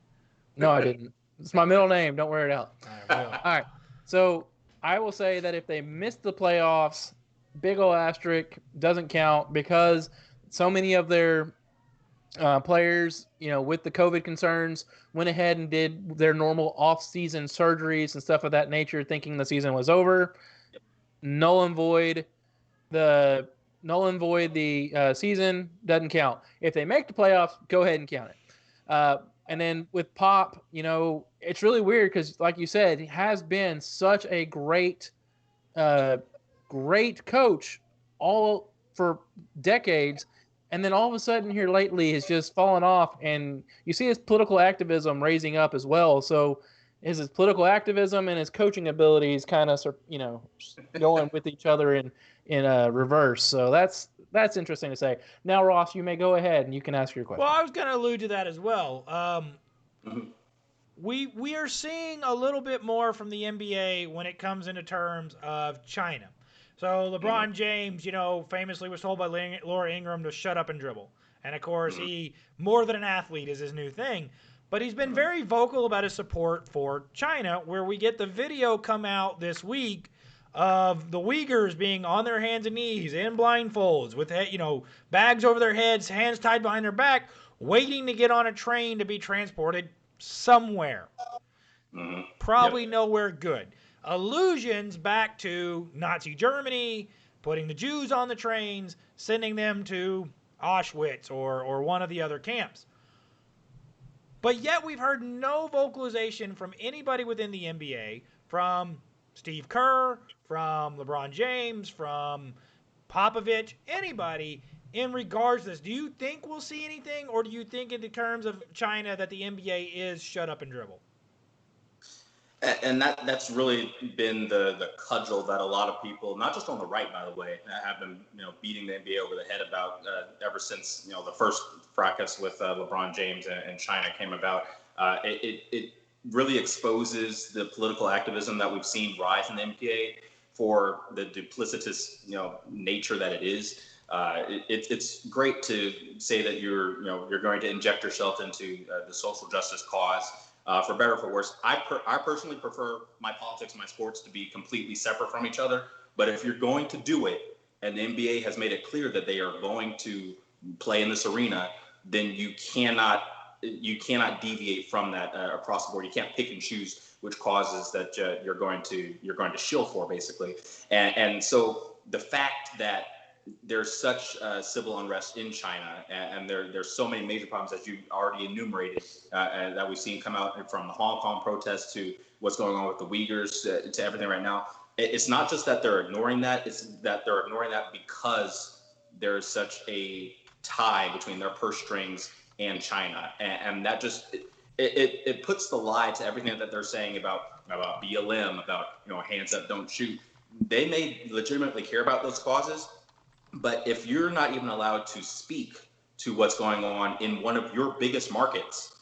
No, I didn't. It's my middle name. Don't wear it out. All right. So I will say that if they miss the playoffs, big ol' asterisk, doesn't count, because so many of their players, with the COVID concerns, went ahead and did their normal off-season surgeries and stuff of that nature, thinking the season was over. Null and void the season, doesn't count. If they make the playoffs, go ahead and count it. And then with Pop, it's really weird because, like you said, he has been such a great coach all for decades. And then all of a sudden here lately has just fallen off. And you see his political activism raising up as well. So is his political activism and his coaching abilities kind of, going with each other in reverse. So that's interesting to say. Now, Ross, you may go ahead and you can ask your question. Well, I was going to allude to that as well. We are seeing a little bit more from the NBA when it comes into terms of China. So LeBron James, famously was told by Laura Ingraham to shut up and dribble. And of course, he more than an athlete is his new thing. But he's been very vocal about his support for China, where we get the video come out this week of the Uyghurs being on their hands and knees in blindfolds with bags over their heads, hands tied behind their back, waiting to get on a train to be transported somewhere. Probably nowhere good. Allusions back to Nazi Germany, putting the Jews on the trains, sending them to Auschwitz or one of the other camps. But yet we've heard no vocalization from anybody within the NBA, from Steve Kerr, from LeBron James, from Popovich, anybody in regards to this. Do you think we'll see anything, or do you think in the terms of China that the NBA is shut up and dribble? And that's really been the cudgel that a lot of people, not just on the right, by the way, have been beating the NBA over the head about ever since the first fracas with LeBron James and China came about. It really exposes the political activism that we've seen rise in the NBA for the duplicitous nature that it is. It's great to say that you're going to inject yourself into the social justice cause. For better or for worse, I personally prefer my politics and my sports to be completely separate from each other. But if you're going to do it, and the NBA has made it clear that they are going to play in this arena, then you cannot deviate from that across the board. You can't pick and choose which causes that you're going to shill for, basically. And so the fact that there's such civil unrest in China, and there's so many major problems that you already enumerated that we've seen come out, from the Hong Kong protests to what's going on with the Uyghurs to everything right now. It's not just that they're ignoring that; it's that they're ignoring that because there's such a tie between their purse strings and China, and that just it puts the lie to everything that they're saying about BLM, about hands up, don't shoot. They may legitimately care about those causes. But if you're not even allowed to speak to what's going on in one of your biggest markets,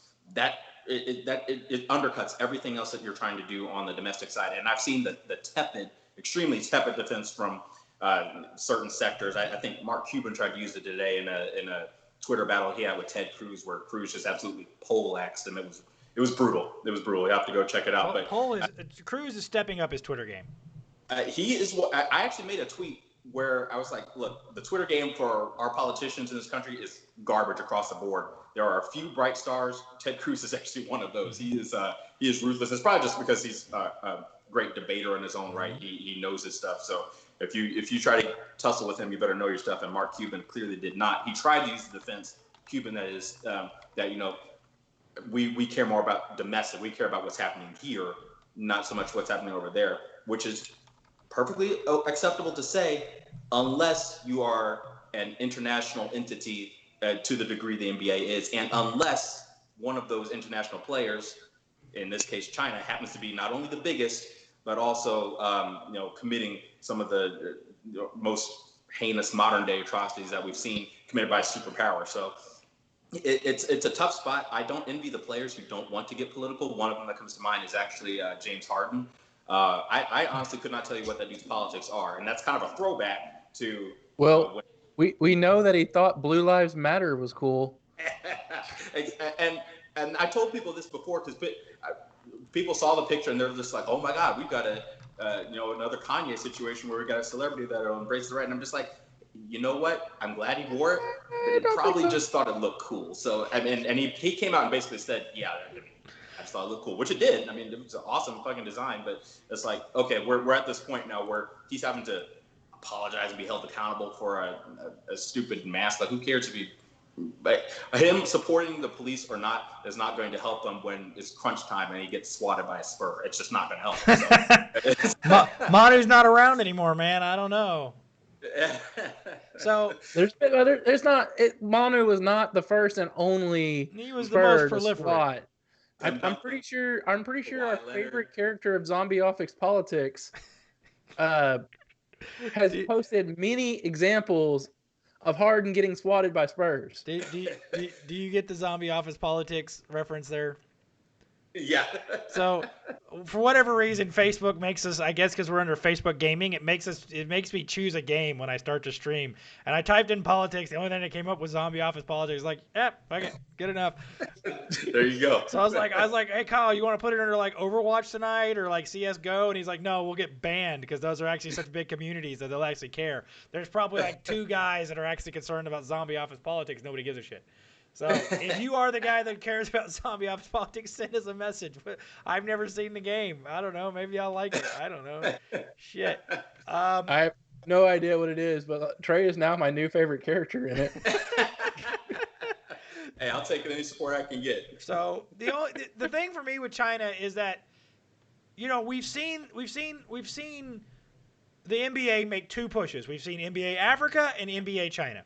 it undercuts everything else that you're trying to do on the domestic side. And I've seen the extremely tepid defense from certain sectors. I think Mark Cuban tried to use it today in a Twitter battle he had with Ted Cruz, where Cruz just absolutely poleaxed him. It was brutal. It was brutal. You have to go check it out. Cruz is stepping up his Twitter game. He is. I actually made a tweet where I was like, look, the Twitter game for our politicians in this country is garbage across the board. There are a few bright stars. Ted Cruz is actually one of those. He is ruthless. It's probably just because he's a great debater in his own right. He knows his stuff. So if you try to tussle with him, you better know your stuff. And Mark Cuban clearly did not. He tried to use the defense. Cuban, that is, we care more about domestic. We care about what's happening here, not so much what's happening over there, which is perfectly acceptable to say, unless you are an international entity to the degree the NBA is, and unless one of those international players, in this case China, happens to be not only the biggest, but also committing some of the most heinous modern day atrocities that we've seen committed by a superpower. So it's a tough spot. I don't envy the players who don't want to get political. One of them that comes to mind is actually James Harden. I honestly could not tell you what that dude's politics are, and that's kind of a throwback to. Well, we know that he thought Blue Lives Matter was cool. and I told people this before, because people saw the picture and they're just like, "Oh my God, we've got another Kanye situation where we got a celebrity that'll embrace the right." And I'm just like, you know what? I'm glad he wore it, but he probably just thought it looked cool. So I mean, and he came out and basically said, "Yeah, I just thought it looked cool," which it did. I mean, it was an awesome fucking design, but it's like, okay, we're at this point now where he's having to apologize and be held accountable for a stupid mask. Like, who cares if he, but him supporting the police or not is not going to help them when it's crunch time and he gets swatted by a spur. It's just not going to help. So. Manu's not around anymore, man. I don't know. So Manu was not the first and only. He was the most proliferate. I'm pretty sure our favorite character of Zombie Office Politics has posted many examples of Harden getting swatted by Spurs. Do you get the Zombie Office Politics reference there? Yeah. So, for whatever reason, Facebook makes us, I guess because we're under Facebook gaming, it makes me choose a game when I start to stream. And I typed in politics. The only thing that came up was zombie office politics. Like, yep, okay, good enough. There you go. So I was like, hey Kyle, you want to put it under like Overwatch tonight or like CS:GO? And he's like, no, we'll get banned because those are actually such big communities that they'll actually care. There's probably like 2 guys that are actually concerned about zombie office politics. Nobody gives a shit. So if you are the guy that cares about zombie office politics, send us a message. I've never seen the game. I don't know. Maybe I'll like it. I don't know. Shit. I have no idea what it is, but Trey is now my new favorite character in it. Hey, I'll take any support I can get. So the thing for me with China is that, you know, we've seen the NBA make 2 pushes. We've seen NBA Africa and NBA China.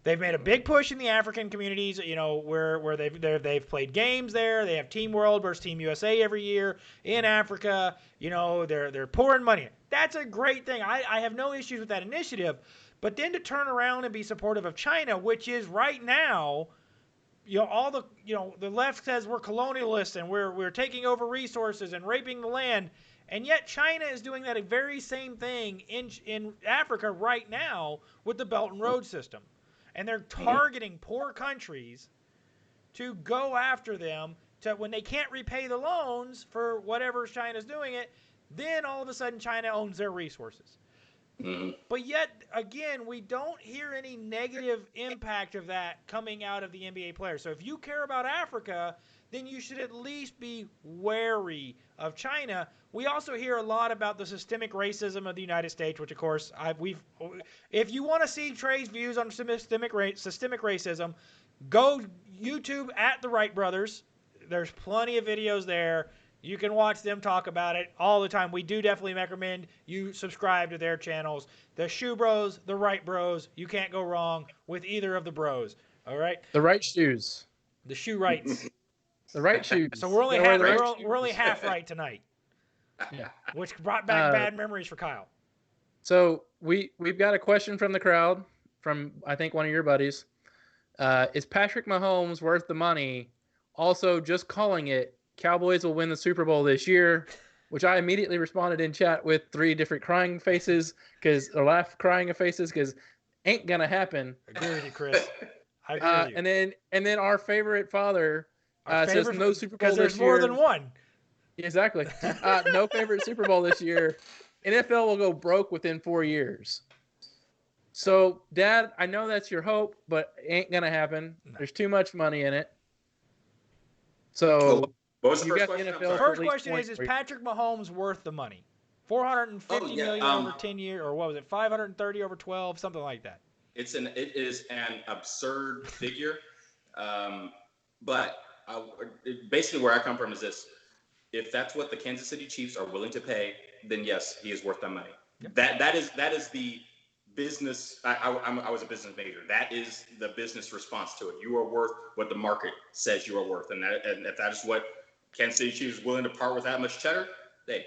They've made a big push in the African communities, you know, where they've played games there. They have Team World versus Team USA every year in Africa. You know, they're pouring money. That's a great thing. I have no issues with that initiative. But then to turn around and be supportive of China, which is right now, you know, the left says we're colonialists and we're taking over resources and raping the land. And yet China is doing that very same thing in Africa right now with the Belt and Road system. And they're targeting poor countries to go after them to when they can't repay the loans for whatever China's doing it, then all of a sudden China owns their resources. But yet, again, we don't hear any negative impact of that coming out of the NBA players. So if you care about Africa, then you should at least be wary of China. We also hear a lot about the systemic racism of the United States, which, of course, if you want to see Trey's views on systemic racism, go YouTube at the Wright brothers. There's plenty of videos there. You can watch them talk about it all the time. We do definitely recommend you subscribe to their channels. The SchuBros, the Wright Bros. You can't go wrong with either of the bros. All right? The right shoes. The Shoe Rights. The right shoes. So we're only half right tonight. Yeah. Which brought back bad memories for Kyle. So we've got a question from the crowd, from I think one of your buddies. Is Patrick Mahomes worth the money? Also, just calling it, Cowboys will win the Super Bowl this year, which I immediately responded in chat with 3 different crying faces crying faces because ain't gonna happen. I agree with you, Chris. I agree with you. And then our favorite father says no Super Bowl this year. Because there's more than one. Exactly. No favorite Super Bowl this year. NFL will go broke within 4 years. So, Dad, I know that's your hope, but it ain't gonna happen. No. There's too much money in it. So. What was the first question? The first question is Patrick Mahomes worth the money? $450 million over 10 years, or what was it, 530 over 12, something like that. It is an absurd figure. But basically where I come from is this. If that's what the Kansas City Chiefs are willing to pay, then yes, he is worth that money. Yep. That is the business. I was a business major. That is the business response to it. You are worth what the market says you are worth. And if that is what Kansas City Chiefs is willing to part with that much cheddar, hey,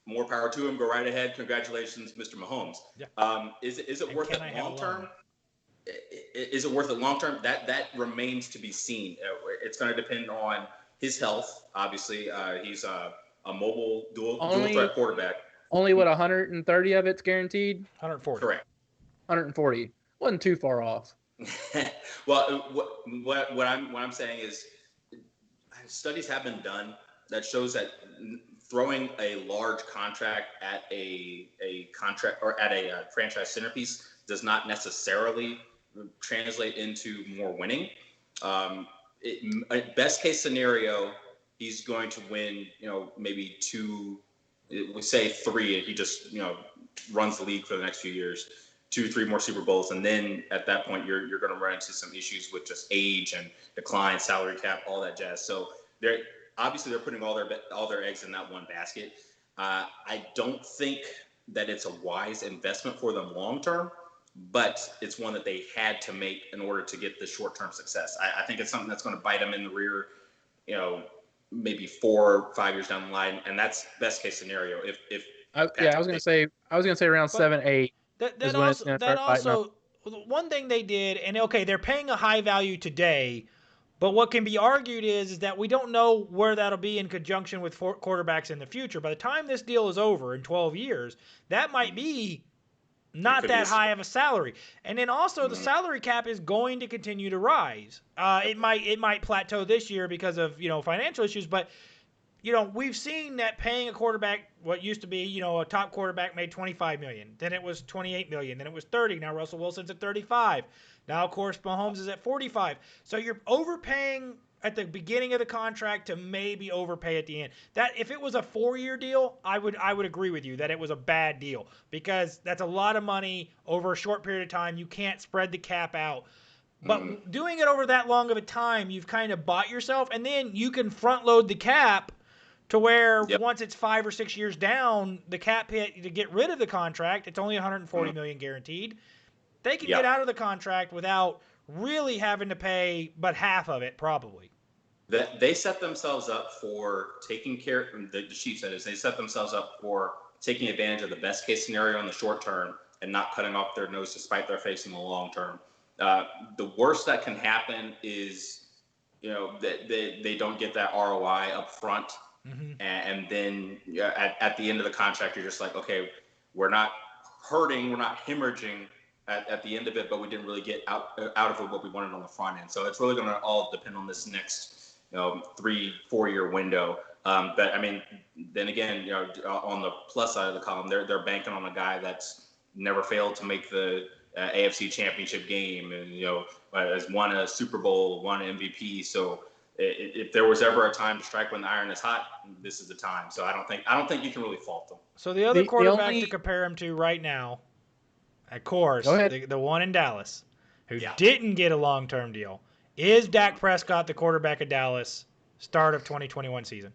more power to him. Go right ahead. Congratulations, Mr. Mahomes. Yeah. Is it worth it long term? Is it worth it long term? That remains to be seen. It's going to depend on his health. Obviously, he's a mobile dual threat quarterback. Only 130 of it's guaranteed. 140. Correct. 140 wasn't too far off. Well, what I'm saying is, studies have been done that shows that throwing a large contract at a contract or at a franchise centerpiece does not necessarily translate into more winning. Best case scenario, he's going to win, maybe 2, we say 3, and he just, runs the league for the next few years, 2, 3 more Super Bowls. And then at that point, you're going to run into some issues with just age and decline, salary cap, all that jazz. So they're putting all their eggs in that one basket. I don't think that it's a wise investment for them long term, but it's one that they had to make in order to get the short term success. I think it's something that's going to bite them in the rear, maybe 4 or 5 years down the line, and that's best case scenario. I was going to say around 7, 8. That also one thing they did, and okay, they're paying a high value today, But what can be argued is that we don't know where that'll be in conjunction with quarterbacks in the future. By the time this deal is over in 12 years, that might be not that high of a salary. And then also the salary cap is going to continue to rise. It might plateau this year because of, financial issues, but we've seen that paying a quarterback what used to be, a top quarterback made $25 million. Then it was $28 million. Then it was $30. Now Russell Wilson's at $35. Now, of course, Mahomes is at $45. So you're overpaying at the beginning of the contract to maybe overpay at the end. That if it was a 4-year deal, I would agree with you that it was a bad deal because that's a lot of money over a short period of time. You can't spread the cap out. But doing it over that long of a time, you've kind of bought yourself, and then you can front load the cap to where once it's 5 or 6 years down, the cap hit to get rid of the contract, it's only $140 million guaranteed. They can get out of the contract without really having to pay but half of it, probably. They set themselves up for taking care. The Chiefs, that is, they set themselves up for taking advantage of the best case scenario in the short term and not cutting off their nose to spite their face in the long term. The worst that can happen is, that they don't get that ROI up front. And then at the end of the contract, you're just like, okay, we're not hurting, we're not hemorrhaging at the end of it, but we didn't really get out of it what we wanted on the front end. So it's really going to all depend on this next 3-4 year window. But I mean, then again, on the plus side of the column, they're banking on a guy that's never failed to make the AFC Championship game, and has won a Super Bowl, won an MVP. So if there was ever a time to strike when the iron is hot, this is the time. So I don't think you can really fault them. So the other quarterback to compare him to right now, of course, the one in Dallas, who didn't get a long-term deal, is Dak Prescott, the quarterback of Dallas, start of 2021 season.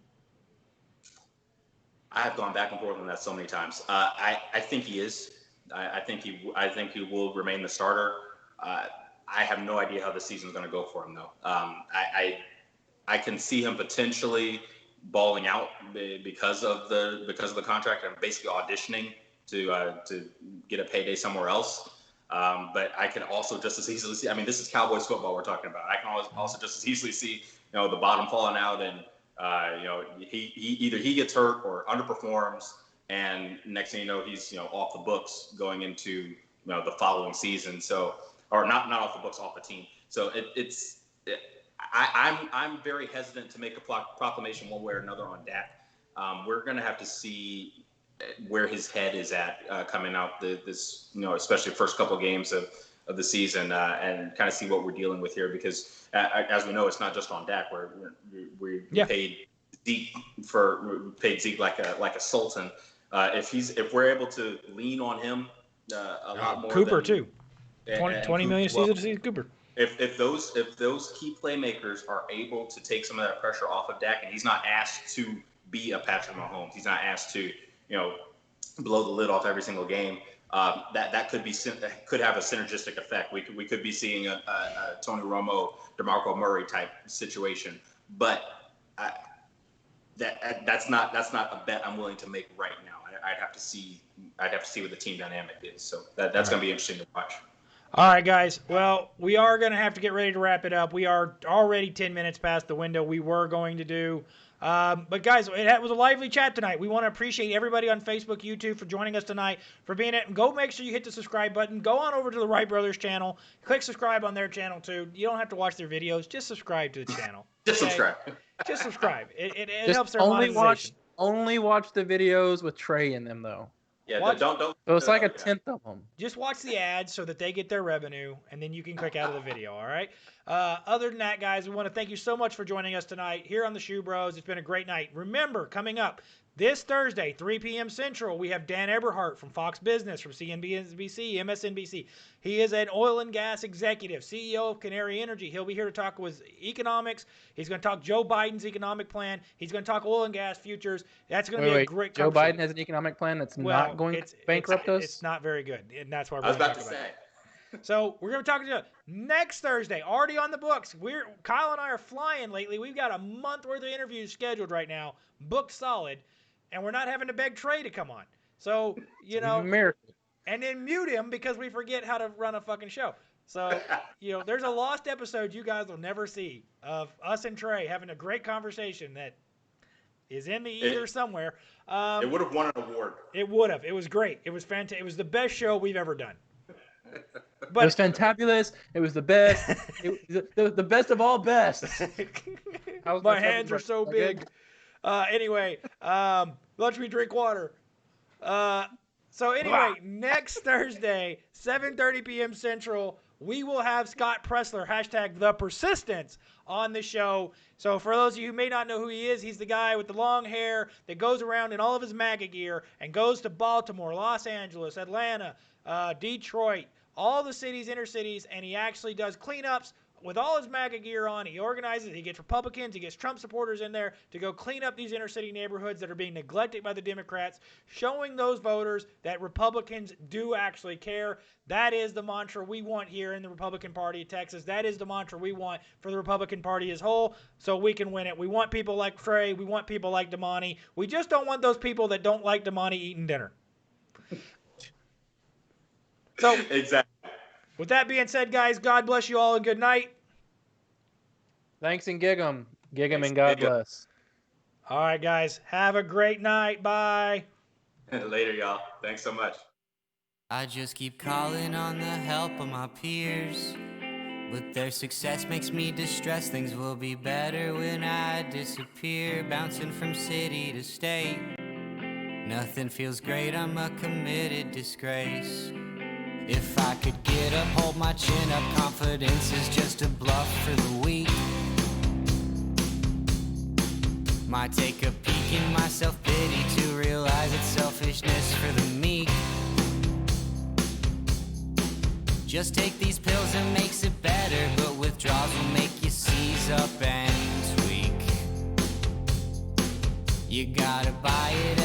I have gone back and forth on that so many times. I think he is. I think he will remain the starter. I have no idea how the season's going to go for him, though. I can see him potentially balling out because of the contract and basically auditioning to get a payday somewhere else. But I can also just as easily see, I mean, this is Cowboys football we're talking about. I can also just as easily see, the bottom falling out and, he either he gets hurt or underperforms. And next thing you know, he's, off the books going into, the following season. So, or not off the books, off the team. So I'm very hesitant to make a proclamation one way or another on Dak. We're going to have to see where his head is at coming out this especially first couple of games of the season and kind of see what we're dealing with here, because as we know, it's not just on Dak. We paid Zeke like a sultan. If we're able to lean on him a lot more, Cooper too, 20 million a season to see Cooper. If those key playmakers are able to take some of that pressure off of Dak, and he's not asked to be a Patrick Mahomes, he's not asked to blow the lid off every single game. That could have a synergistic effect. We could be seeing a Tony Romo, DeMarco Murray type situation, but that's not a bet I'm willing to make right now. I'd have to see what the team dynamic is. So that's going to be interesting to watch. All right, guys. Well, we are going to have to get ready to wrap it up. We are already 10 minutes past the window we were going to do. But, guys, it was a lively chat tonight. We want to appreciate everybody on Facebook, YouTube for joining us tonight, for being it. And go make sure you hit the subscribe button. Go on over to the Wright Brothers channel. Click subscribe on their channel, too. You don't have to watch their videos. Just subscribe to the channel. Just subscribe. Just subscribe. It helps their only monetization. Only watch the videos with Trey in them, though. Yeah, don't. So it's like a tenth of them. Just watch the ads so that they get their revenue, and then you can click out of the video, all right? Other than that, guys, we want to thank you so much for joining us tonight here on the SchuBros. It's been a great night. Remember, coming up this Thursday, 3 p.m. Central, we have Dan Eberhardt from Fox Business, from CNBC, MSNBC. He is an oil and gas executive, CEO of Canary Energy. He'll be here to talk with economics. He's going to talk Joe Biden's economic plan. He's going to talk oil and gas futures. That's going to be a great Joe Biden has an economic plan that's not going to bankrupt us? It's not very good, and that's why we're I was going about to to say. So we're going to talk to you next Thursday, already on the books. Kyle and I are flying lately. We've got a month worth of interviews scheduled right now, booked solid, and we're not having to beg Trey to come on. So, Miracle. and then mute him because we forget how to run a fucking show. So, there's a lost episode you guys will never see of us and Trey having a great conversation that is in the ether somewhere. It would have won an award. It would have. It was great. It was fantastic. It was the best show we've ever done. But it was fantabulous. It was the best. The best of all best. My hands are so big. Anyway, let me drink water. So anyway, next Thursday, 7:30 p.m. Central, we will have Scott Pressler, hashtag The Persistence, on the show. So for those of you who may not know who he is, he's the guy with the long hair that goes around in all of his MAGA gear and goes to Baltimore, Los Angeles, Atlanta, Detroit, all the cities, inner cities, and he actually does cleanups with all his MAGA gear on. He organizes, he gets Republicans, he gets Trump supporters in there to go clean up these inner city neighborhoods that are being neglected by the Democrats, showing those voters that Republicans do actually care. That is the mantra we want here in the Republican Party of Texas. That is the mantra we want for the Republican Party as whole, so we can win it. We want people like Trey. We want people like Damani. We just don't want those people that don't like Damani eating dinner. So, exactly. With that being said, guys, God bless you all and good night. Thanks and gig 'em. Gig 'em and God bless. All right, guys. Have a great night. Bye. Later, y'all. Thanks so much. I just keep calling on the help of my peers, but their success makes me distressed. Things will be better when I disappear, bouncing from city to state. Nothing feels great, I'm a committed disgrace. If I could get up, hold my chin up, confidence is just a bluff for the weak. Might take a peek in my self-pity to realize it's selfishness for the meek. Just take these pills, it makes it better, but withdrawals will make you seize up and tweak. You gotta buy it